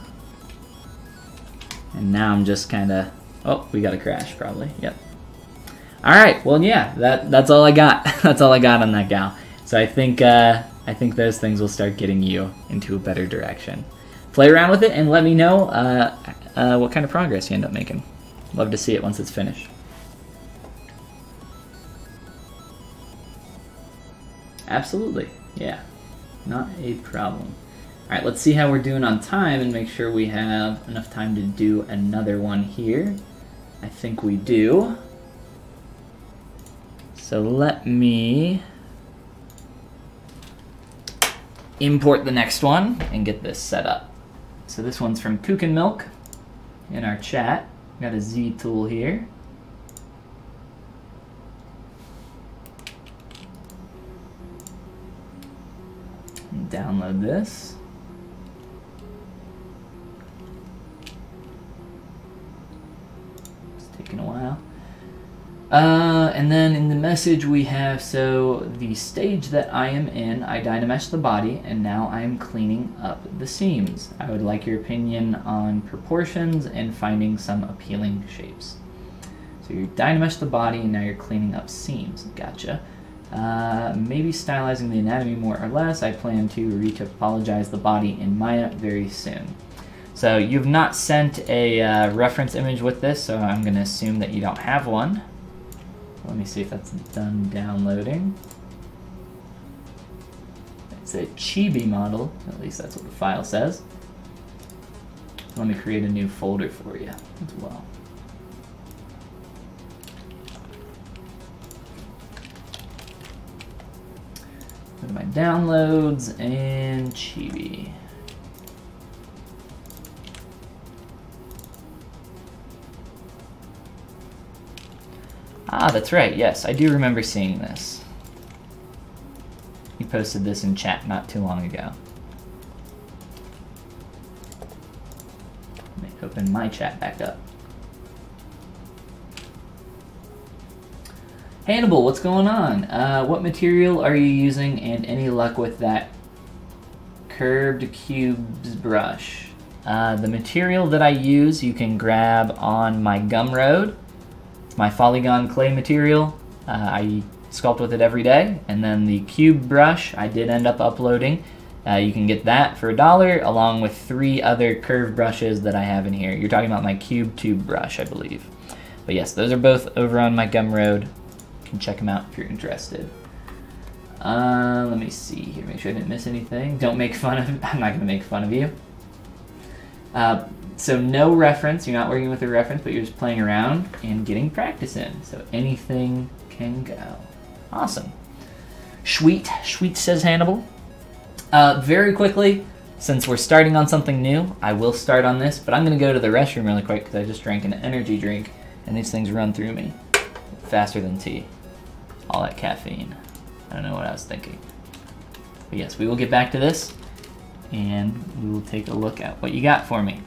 And now I'm just kind of, oh, we got a crash probably, yep. All right, well, yeah, that's all I got. That's all I got on that gal. So I think those things will start getting you into a better direction. Play around with it and let me know what kind of progress you end up making. Love to see it once it's finished. Absolutely, yeah, not a problem. All right, let's see how we're doing on time and make sure we have enough time to do another one here. I think we do. So let me import the next one and get this set up. So this one's from Kook and Milk in our chat. Got a Z tool here. Download this. It's taking a while. And then in the message we have, so the stage that I am in, I dynameshed the body, and now I am cleaning up the seams. I would like your opinion on proportions and finding some appealing shapes. So you dynameshed the body, and now you're cleaning up seams. Gotcha. Maybe stylizing the anatomy more or less. I plan to retopologize the body in Maya very soon. So you've not sent a reference image with this, so I'm going to assume that you don't have one. Let me see if that's done downloading. It's a chibi model, at least that's what the file says. Let me create a new folder for you as well. Go to my downloads and chibi. Ah, that's right, yes, I do remember seeing this. You posted this in chat not too long ago. Let me open my chat back up. Hannibal, what's going on? What material are you using, and any luck with that curved cubes brush? The material that I use you can grab on my Gumroad. It's my Follygon clay material. I sculpt with it every day. And then the cube brush I did end up uploading. You can get that for $1 along with 3 other curved brushes that I have in here. You're talking about my cube tube brush, I believe. But yes, those are both over on my Gumroad. You can check them out if you're interested. Let me see here, make sure I didn't miss anything. Don't make fun of, I'm not gonna make fun of you. So no reference, you're not working with a reference, but you're just playing around and getting practice in. So anything can go. Awesome. Sweet, sweet, says Hannibal. Very quickly, since we're starting on something new, I will start on this, but I'm gonna go to the restroom really quick because I just drank an energy drink and these things run through me faster than tea. All that caffeine. I don't know what I was thinking. But yes, we will get back to this and we will take a look at what you got for me.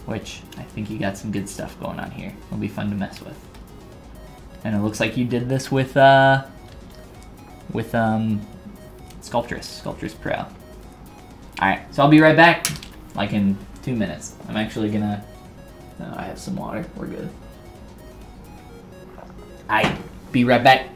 Which, I think you got some good stuff going on here. It'll be fun to mess with. And it looks like you did this with Sculptress Pro. Alright, so I'll be right back, like in 2 minutes. I'm actually gonna, I have some water, we're good. Alright, be right back.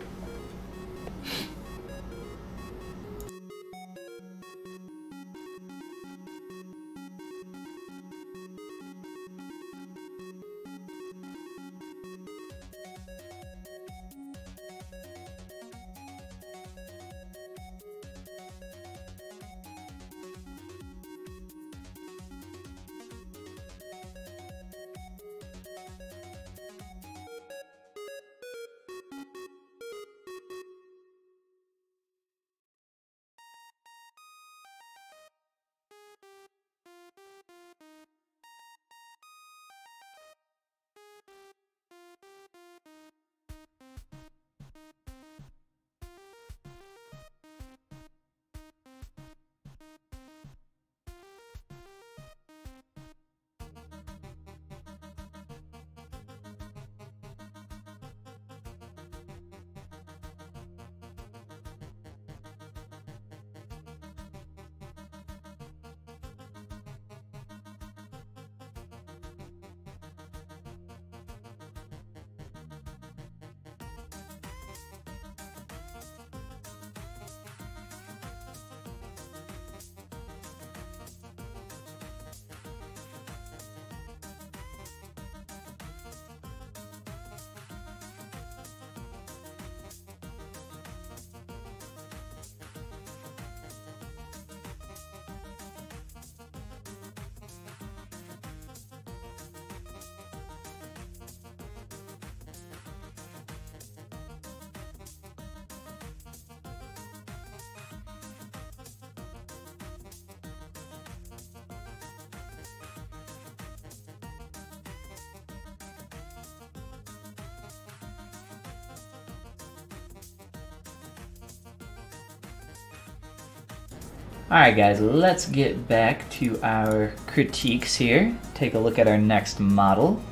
Alright guys, let's get back to our critiques here. Take a look at our next model.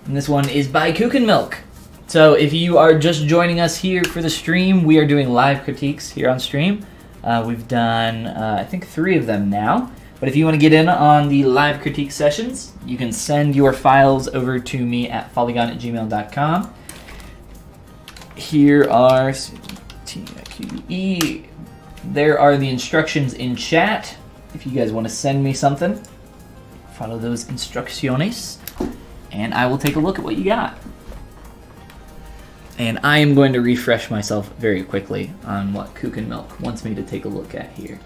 And this one is by Milk. So if you are just joining us here for the stream, we are doing live critiques here on stream. We've done, I think, 3 of them now. But if you want to get in on the live critique sessions, you can send your files over to me at follygon@gmail.com. Here are... There are the instructions in chat. If you guys want to send me something, follow those instrucciones, and I will take a look at what you got. And I am going to refresh myself very quickly on what Milk wants me to take a look at here.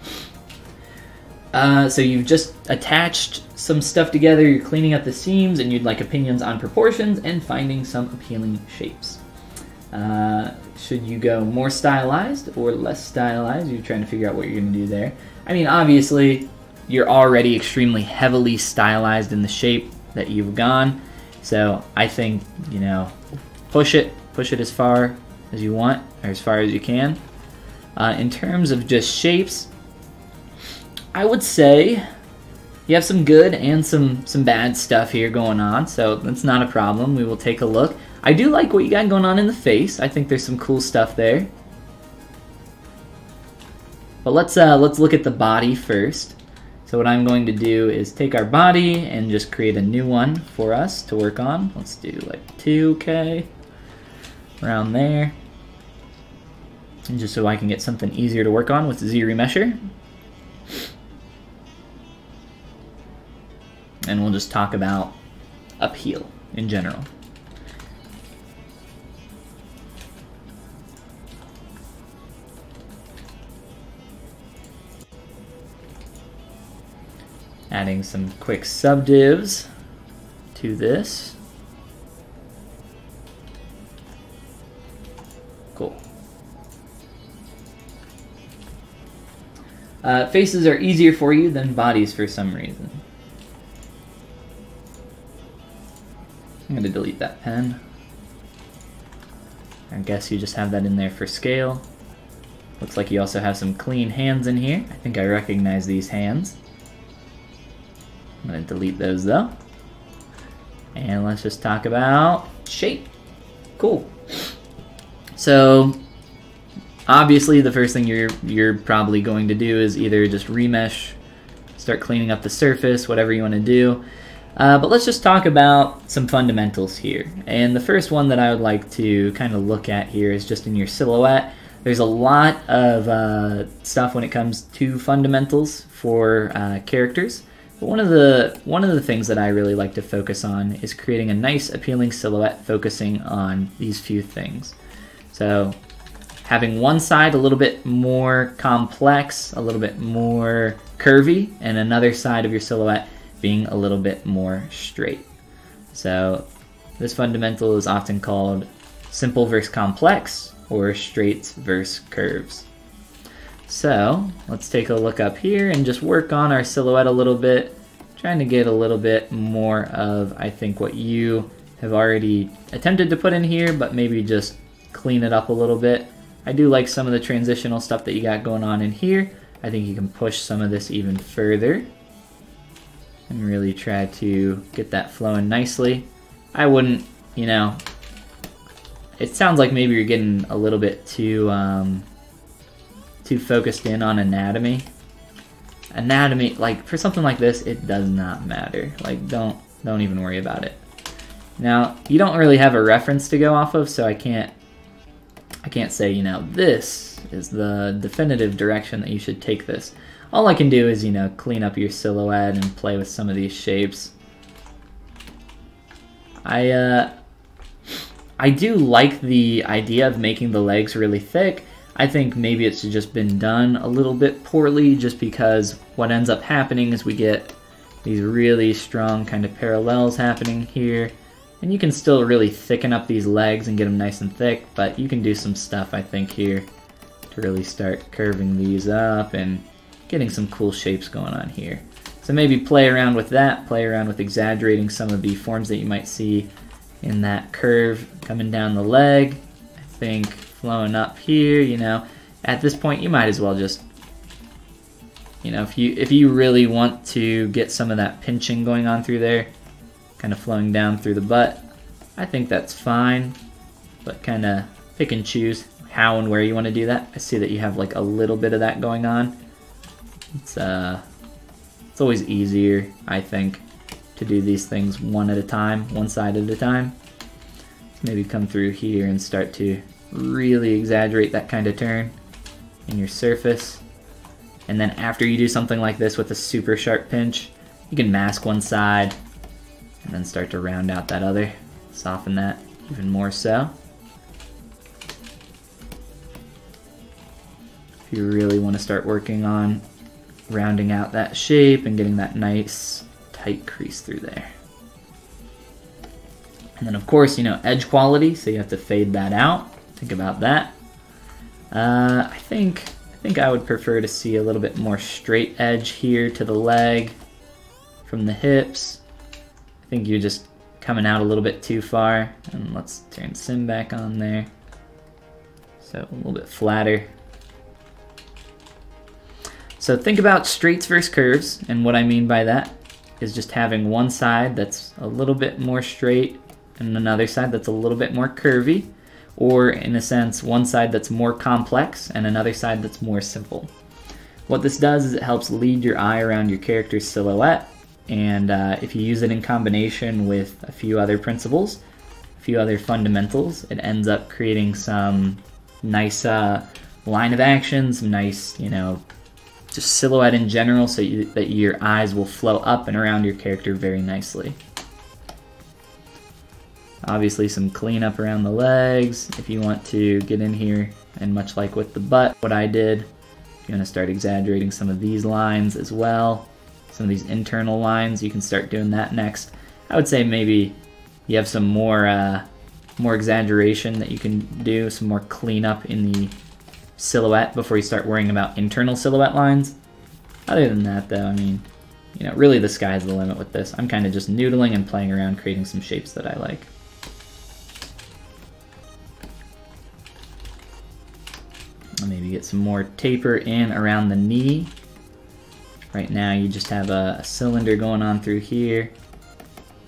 So you've just attached some stuff together, you're cleaning up the seams, and you'd like opinions on proportions and finding some appealing shapes. Should you go more stylized or less stylized? You're trying to figure out what you're going to do there. I mean, obviously, you're already extremely heavily stylized in the shape that you've gone. So I think, you know, push it as far as you want, or as far as you can. In terms of just shapes, I would say you have some good and some bad stuff here going on, so that's not a problem. We will take a look. I do like what you got going on in the face. I think there's some cool stuff there. But let's look at the body first. So what I'm going to do is take our body and just create a new one for us to work on. Let's do like 2K, around there. And just so I can get something easier to work on with ZRemesher. And we'll just talk about upheal in general. Adding some quick subdivs to this. Cool. Faces are easier for you than bodies for some reason. I'm going to delete that pen. I guess you just have that in there for scale. Looks like you also have some clean hands in here. I think I recognize these hands. I'm going to delete those though. And let's just talk about shape. Cool. So obviously the first thing you're probably going to do is either just remesh, start cleaning up the surface, whatever you want to do. But let's just talk about some fundamentals here. And the first one that I would like to kind of look at here is just in your silhouette. There's a lot of stuff when it comes to fundamentals for characters. But one of the things that I really like to focus on is creating a nice appealing silhouette focusing on these few things. So having one side a little bit more complex, a little bit more curvy, and another side of your silhouette being a little bit more straight. So this fundamental is often called simple versus complex, or straights versus curves. So let's take a look up here and just work on our silhouette a little bit, trying to get a little bit more of, I think, what you have already attempted to put in here, but maybe just clean it up a little bit. I do like some of the transitional stuff that you got going on in here. I think you can push some of this even further and really try to get that flowing nicely. I wouldn't, you know, it sounds like maybe you're getting a little bit too focused in on anatomy. Anatomy, like for something like this, it does not matter. Like don't even worry about it. Now, you don't really have a reference to go off of, so I can't say, you know, this is the definitive direction that you should take this. All I can do is, you know, clean up your silhouette and play with some of these shapes. I do like the idea of making the legs really thick. I think maybe it's just been done a little bit poorly, just because what ends up happening is we get these really strong kind of parallels happening here. And you can still really thicken up these legs and get them nice and thick, but you can do some stuff, I think, here to really start curving these up and getting some cool shapes going on here. So maybe play around with that, play around with exaggerating some of the forms that you might see in that curve coming down the leg. I think flowing up here, you know, at this point you might as well just, you know, if you really want to get some of that pinching going on through there, kind of flowing down through the butt, I think that's fine, but kind of pick and choose how and where you want to do that. I see that you have like a little bit of that going on. It's always easier, I think, to do these things one at a time, one side at a time. Maybe come through here and start to really exaggerate that kind of turn in your surface. And then after you do something like this with a super sharp pinch, you can mask one side and then start to round out that other, soften that even more so. If you really want to start working on rounding out that shape and getting that nice tight crease through there. And then of course, you know, edge quality, so you have to fade that out. Think about that. I think I would prefer to see a little bit more straight edge here to the leg from the hips. I think you're just coming out a little bit too far. And let's turn Sim back on there. So a little bit flatter. So think about straights versus curves, and what I mean by that is just having one side that's a little bit more straight and another side that's a little bit more curvy, or in a sense, one side that's more complex and another side that's more simple. What this does is it helps lead your eye around your character's silhouette, and if you use it in combination with a few other principles, a few other fundamentals, it ends up creating some nice line of action, some nice, you know, just silhouette in general, so that your eyes will flow up and around your character very nicely. Obviously some cleanup around the legs if you want to get in here, and much like with the butt, what I did, if you want to start exaggerating some of these lines as well, some of these internal lines, you can start doing that next. I would say maybe you have some more exaggeration that you can do, some more cleanup in the silhouette before you start worrying about internal silhouette lines. Other than that though, I mean, you know, really the sky's the limit with this. I'm kind of just noodling and playing around, creating some shapes that I like. I'll maybe get some more taper in around the knee. Right now you just have a cylinder going on through here.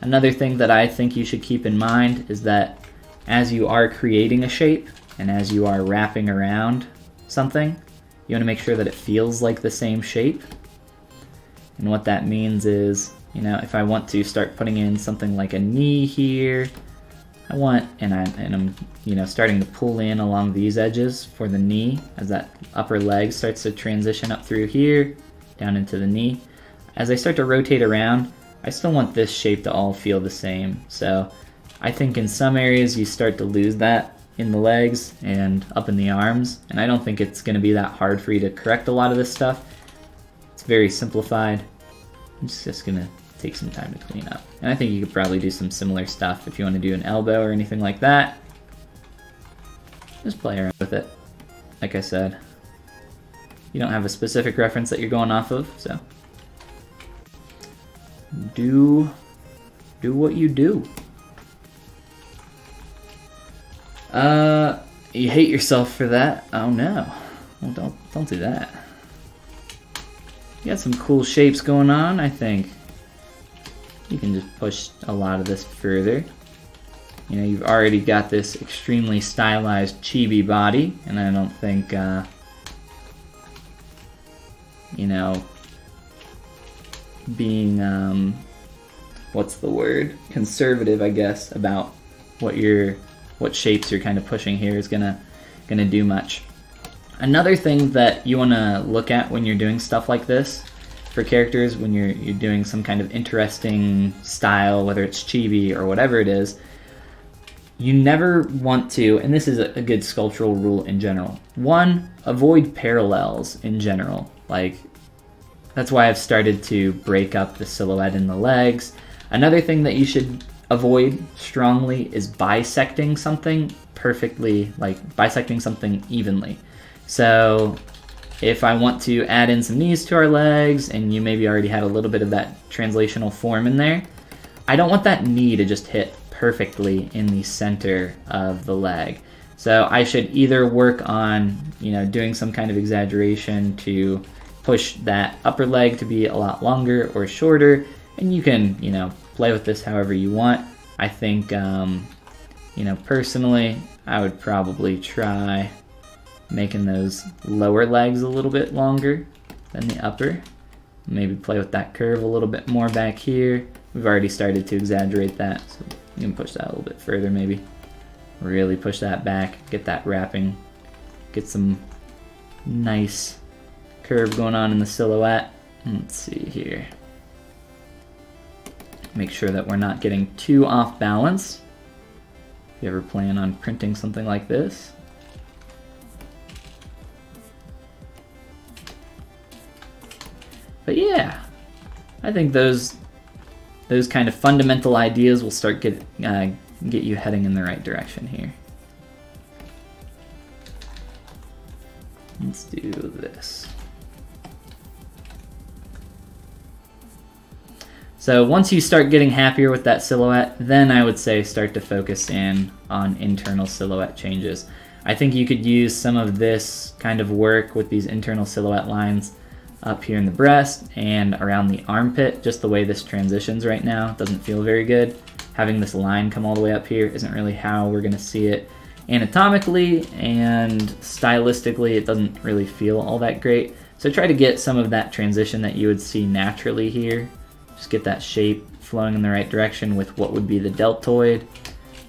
Another thing that I think you should keep in mind is that as you are creating a shape and as you are wrapping around something, you want to make sure that it feels like the same shape. And what that means is, you know, if I want to start putting in something like a knee here, I want, and I'm, you know, starting to pull in along these edges for the knee as that upper leg starts to transition up through here, down into the knee. As I start to rotate around, I still want this shape to all feel the same. So I think in some areas you start to lose that in the legs and up in the arms, and I don't think it's going to be that hard for you to correct a lot of this stuff. It's very simplified. It's just going to take some time to clean up. And I think you could probably do some similar stuff if you want to do an elbow or anything like that. Just play around with it. Like I said, you don't have a specific reference that you're going off of, so do what you do. You hate yourself for that? Oh no. Well, don't do that. You got some cool shapes going on, I think. You can just push a lot of this further. You know, you've already got this extremely stylized chibi body, and I don't think, you know, being, what's the word? Conservative, I guess, about what shapes you're kind of pushing here is gonna do much. Another thing that you want to look at when you're doing stuff like this for characters, when you're doing some kind of interesting style, whether it's chibi or whatever it is, you never want to, and this is a good sculptural rule in general, one, avoid parallels in general. Like, that's why I've started to break up the silhouette in the legs. Another thing that you should avoid strongly is bisecting something perfectly, like bisecting something evenly. So if I want to add in some knees to our legs, and you maybe already had a little bit of that translational form in there, I don't want that knee to just hit perfectly in the center of the leg. So I should either work on, you know, doing some kind of exaggeration to push that upper leg to be a lot longer or shorter, and you can, you know, play with this however you want. I think, you know, personally, I would probably try making those lower legs a little bit longer than the upper. Maybe play with that curve a little bit more back here. We've already started to exaggerate that, so you can push that a little bit further maybe. Really push that back, get that wrapping, get some nice curve going on in the silhouette. Let's see here. Make sure that we're not getting too off balance. If you ever plan on printing something like this. But yeah, I think those kind of fundamental ideas will start get you heading in the right direction here. Let's do this. So once you start getting happier with that silhouette, then I would say start to focus in on internal silhouette changes. I think you could use some of this kind of work with these internal silhouette lines up here in the breast and around the armpit. Just the way this transitions right now doesn't feel very good. Having this line come all the way up here isn't really how we're gonna see it anatomically, and stylistically it doesn't really feel all that great. So try to get some of that transition that you would see naturally here. Just get that shape flowing in the right direction with what would be the deltoid.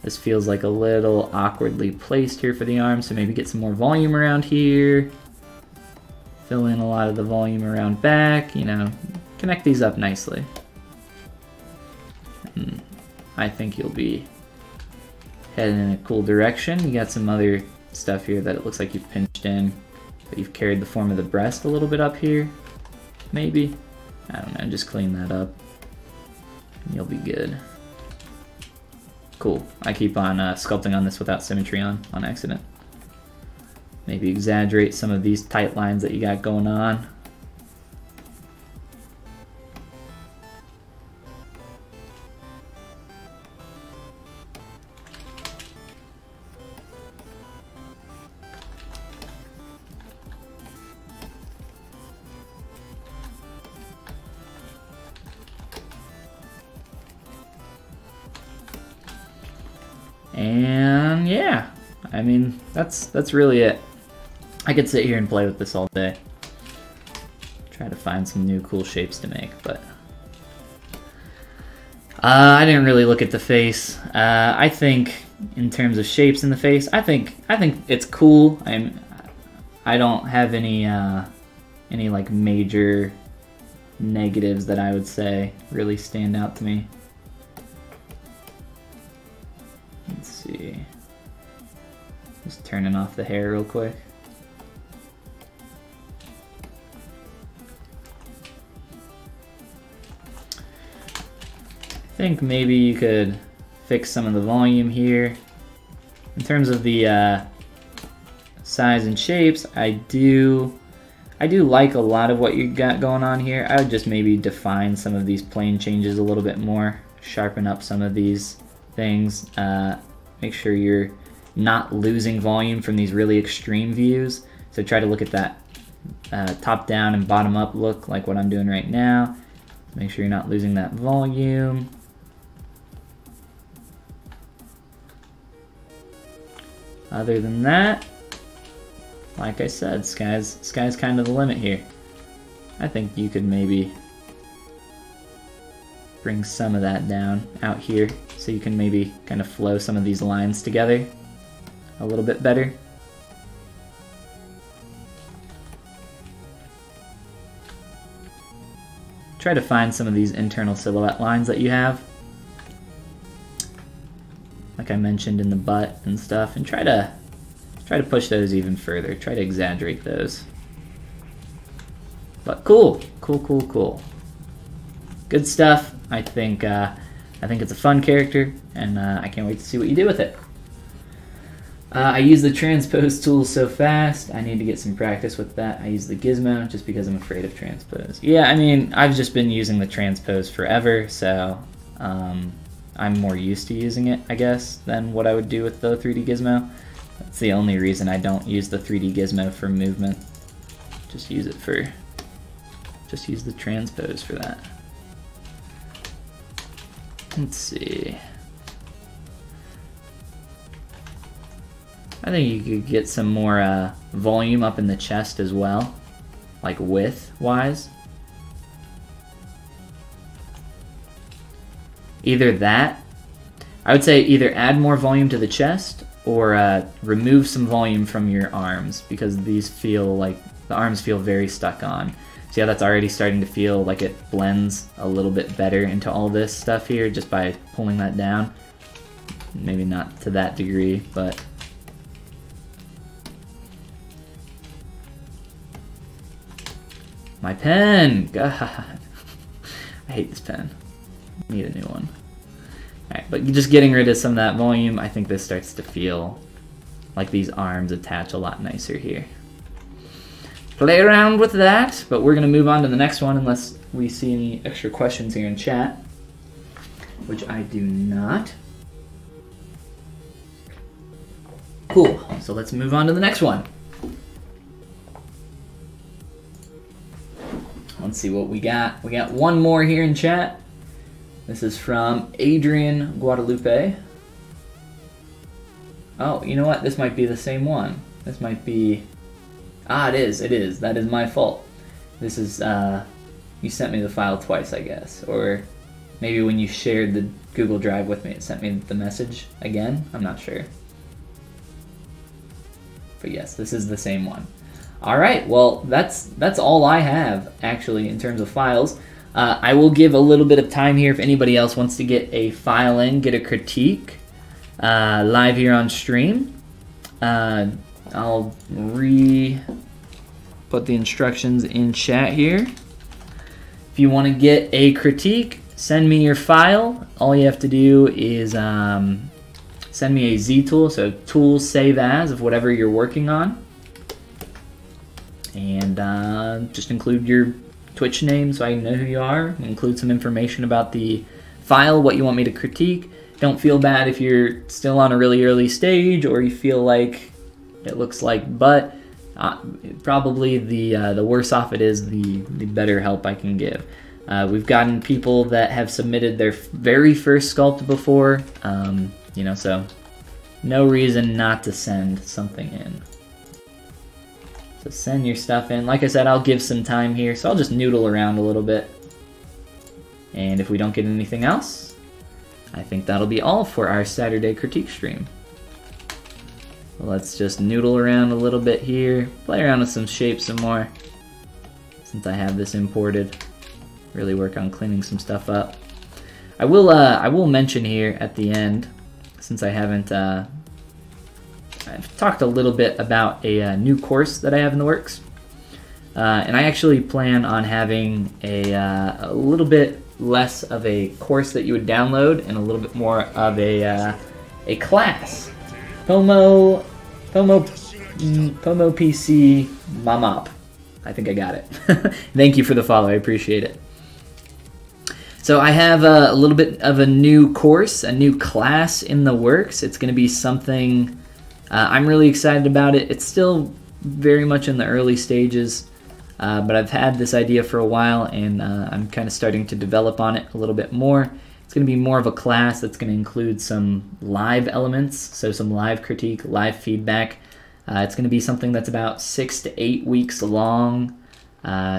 This feels like a little awkwardly placed here for the arm, so maybe get some more volume around here. Fill in a lot of the volume around back, you know, connect these up nicely. And I think you'll be heading in a cool direction. You got some other stuff here that it looks like you've pinched in, but you've carried the form of the breast a little bit up here, maybe. I don't know, just clean that up and you'll be good. Cool. I keep on sculpting on this without symmetry on accident. Maybe exaggerate some of these tight lines that you got going on. And yeah, I mean, that's really it. I could sit here and play with this all day. Try to find some new cool shapes to make, but I didn't really look at the face. I think in terms of shapes in the face, I think it's cool. I don't have any like major negatives that I would say really stand out to me. Let's see. Just turning off the hair real quick. I think maybe you could fix some of the volume here. In terms of the size and shapes, I do like a lot of what you got going on here. I would just maybe define some of these plane changes a little bit more, sharpen up some of these things, make sure you're not losing volume from these really extreme views. So try to look at that top down and bottom up look like what I'm doing right now. Make sure you're not losing that volume. Other than that, like I said, sky's kind of the limit here. I think you could maybe bring some of that down out here so you can maybe kind of flow some of these lines together a little bit better. Try to find some of these internal silhouette lines that you have, like I mentioned in the butt and stuff, and try to push those even further. Try to exaggerate those. But cool. Good stuff. I think it's a fun character, and I can't wait to see what you do with it. I use the transpose tool so fast. I need to get some practice with that. I use the gizmo just because I'm afraid of transpose. Yeah, I mean, I've just been using the transpose forever, so I'm more used to using it, I guess, than what I would do with the 3D gizmo. That's the only reason I don't use the 3D gizmo for movement. Just use the transpose for that. Let's see. I think you could get some more volume up in the chest as well, like width-wise. Either that, I would say either add more volume to the chest or remove some volume from your arms, because these feel like, the arms feel very stuck on. See how that's already starting to feel like it blends a little bit better into all this stuff here just by pulling that down. Maybe not to that degree, but my pen! God, I hate this pen. I need a new one. Alright, but just getting rid of some of that volume, I think this starts to feel like these arms attach a lot nicer here. Play around with that, but we're going to move on to the next one unless we see any extra questions here in chat, which I do not. Cool. So let's move on to the next one. Let's see what we got. We got one more here in chat. This is from Adrian Guadalupe. Oh, you know what? This might be the same one. This might be... Ah, it is. It is. That is my fault. This is... You sent me the file twice, I guess. Or maybe when you shared the Google Drive with me, it sent me the message again. I'm not sure. But yes, this is the same one. All right, well, that's all I have, actually, in terms of files. I will give a little bit of time here if anybody else wants to get a file in, get a critique live here on stream. I'll put the instructions in chat here. If you want to get a critique, send me your file. All you have to do is send me a Z tool, so tools save as of whatever you're working on. And just include your Twitch name so I know who you are. Include some information about the file, what you want me to critique. Don't feel bad if you're still on a really early stage or you feel like it looks like butt. Probably the worse off it is, the better help I can give. We've gotten people that have submitted their very first sculpt before, you know, so no reason not to send something in. So send your stuff in. Like I said, I'll give some time here, so I'll just noodle around a little bit. And if we don't get anything else, I think that'll be all for our Saturday critique stream. Let's just noodle around a little bit here, play around with some shapes some more, since I have this imported. Really work on cleaning some stuff up. I will mention here at the end, since I haven't, I've talked a little bit about a new course that I have in the works, and I actually plan on having a little bit less of a course that you would download and a little bit more of a class. Pomo PC Mamop. I think I got it. Thank you for the follow. I appreciate it. So I have a little bit of a new course, a new class in the works. It's going to be something I'm really excited about it. It's still very much in the early stages, but I've had this idea for a while, and I'm kind of starting to develop on it a little bit more. It's going to be more of a class that's going to include some live elements, so some live critique, live feedback. It's going to be something that's about 6 to 8 weeks long,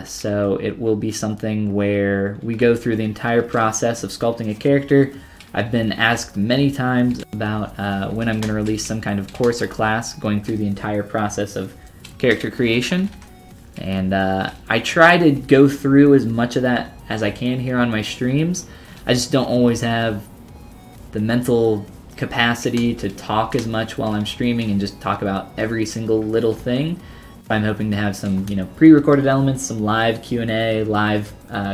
so it will be something where we go through the entire process of sculpting a character. I've been asked many times about when I'm going to release some kind of course or class going through the entire process of character creation. And I try to go through as much of that as I can here on my streams. I just don't always have the mental capacity to talk as much while I'm streaming and just talk about every single little thing. I'm hoping to have some, you know, pre-recorded elements, some live Q&A, live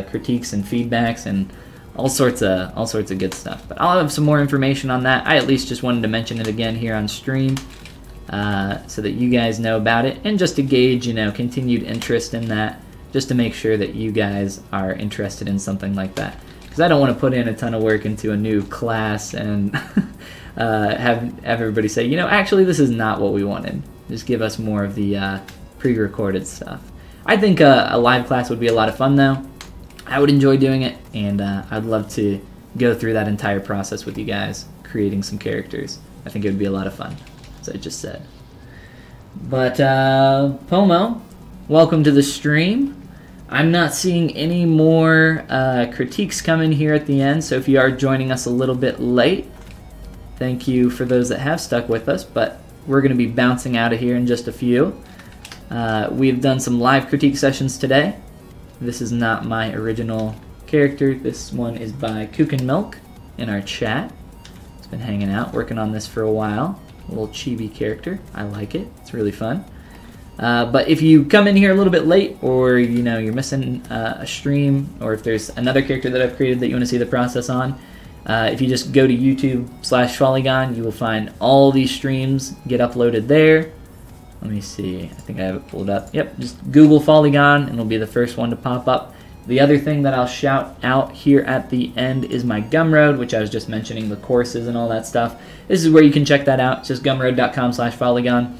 critiques and feedbacks, and all sorts of good stuff. But I'll have some more information on that. I at least just wanted to mention it again here on stream, so that you guys know about it, and just to gauge, you know, continued interest in that, just to make sure that you guys are interested in something like that. Because I don't want to put in a ton of work into a new class and have everybody say, you know, actually this is not what we wanted. Just give us more of the pre-recorded stuff. I think a live class would be a lot of fun though. I would enjoy doing it, and I'd love to go through that entire process with you guys, creating some characters. I think it would be a lot of fun, as I just said. But Pomo, welcome to the stream. I'm not seeing any more critiques come in here at the end, so if you are joining us a little bit late, thank you for those that have stuck with us, but we're going to be bouncing out of here in just a few. We've done some live critique sessions today. This is not my original character. This one is by Kook and Milk in our chat. It's been hanging out, working on this for a while. A little chibi character. I like it. It's really fun. But if you come in here a little bit late, or you know you're missing a stream, or if there's another character that I've created that you want to see the process on, if you just go to YouTube/Follygon, you will find all these streams get uploaded there. Let me see. I think I have it pulled up. Yep, just Google Follygon, and it'll be the first one to pop up. The other thing that I'll shout out here at the end is my Gumroad, which I was just mentioning, the courses and all that stuff. This is where you can check that out. It's just gumroad.com/Follygon.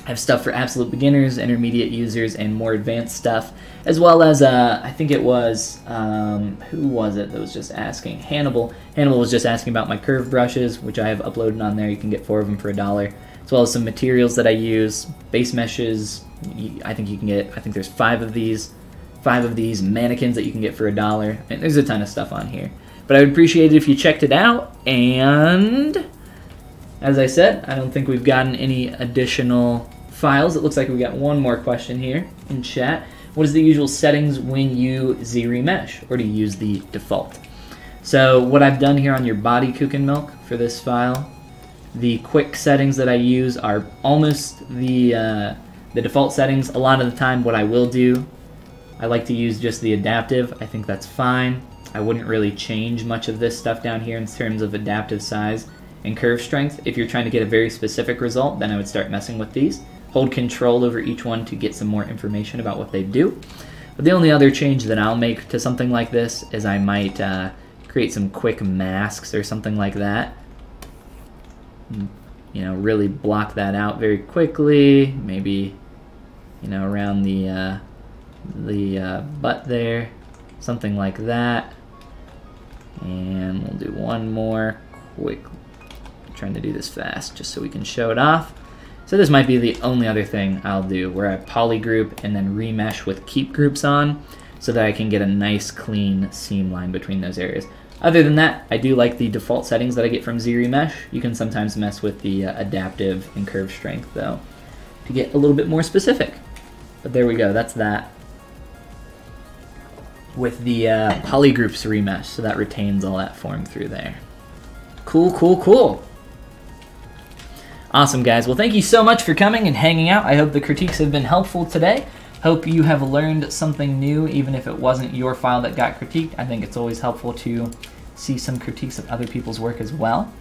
I have stuff for absolute beginners, intermediate users, and more advanced stuff, as well as, I think it was, who was it that was just asking? Hannibal. Hannibal was just asking about my curve brushes, which I have uploaded on there. You can get 4 of them for $1, as well as some materials that I use, base meshes. I think you can get, I think there's 5 of these mannequins that you can get for $1. And there's a ton of stuff on here. But I would appreciate it if you checked it out, and as I said, I don't think we've gotten any additional files. It looks like we got one more question here in chat. What is the usual settings when you ZRemesh, or do you use the default? So what I've done here on your body Kuchen milk for this file, the quick settings that I use are almost the default settings. A lot of the time what I will do, I like to use just the adaptive. I think that's fine. I wouldn't really change much of this stuff down here in terms of adaptive size and curve strength. If you're trying to get a very specific result, then I would start messing with these. Hold control over each one to get some more information about what they do. But the only other change that I'll make to something like this is I might create some quick masks or something like that. You know, really block that out very quickly. Maybe, you know, around the butt there, something like that. And we'll do one more quick. I'm trying to do this fast just so we can show it off. So this might be the only other thing I'll do, where I polygroup and then remesh with keep groups on, so that I can get a nice clean seam line between those areas. Other than that, I do like the default settings that I get from ZRemesh. You can sometimes mess with the adaptive and curve strength though, to get a little bit more specific. But there we go, that's that. With the polygroups remesh, so that retains all that form through there. Cool, cool, cool. Awesome, guys. Well, thank you so much for coming and hanging out. I hope the critiques have been helpful today. Hope you have learned something new, even if it wasn't your file that got critiqued. I think it's always helpful to see some critiques of other people's work as well.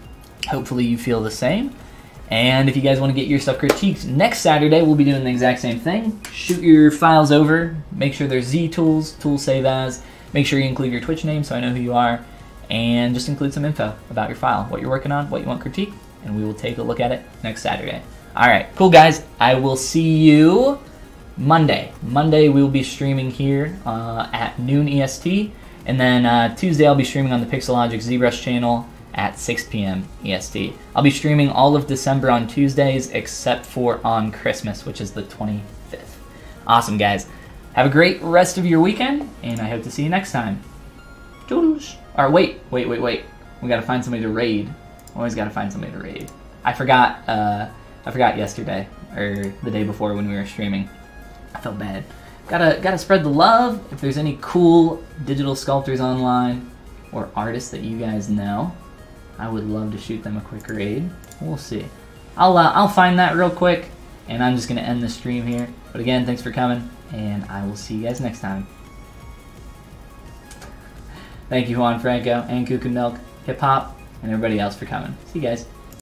Hopefully you feel the same. And if you guys want to get your stuff critiqued, next Saturday we'll be doing the exact same thing. Shoot your files over, make sure there's Z tools, tool save as, make sure you include your Twitch name so I know who you are, and just include some info about your file, what you're working on, what you want critiqued, and we will take a look at it next Saturday. Alright, cool guys, I will see you Monday. Monday we will be streaming here at noon EST, and then Tuesday I'll be streaming on the Pixelogic ZBrush channel at 6 p.m. EST. I'll be streaming all of December on Tuesdays except for on Christmas, which is the 25th. Awesome guys. Have a great rest of your weekend, and I hope to see you next time. Toodles. Or wait. We gotta find somebody to raid. Always gotta find somebody to raid. I forgot yesterday, or the day before when we were streaming. I felt bad. Gotta spread the love. If there's any cool digital sculptors online or artists that you guys know, I would love to shoot them a quick raid. We'll see. I'll find that real quick, and I'm just gonna end the stream here. But again, thanks for coming, and I will see you guys next time. Thank you, Juan Franco and Kuchen Milk, Hip Hop, and everybody else for coming. See you guys.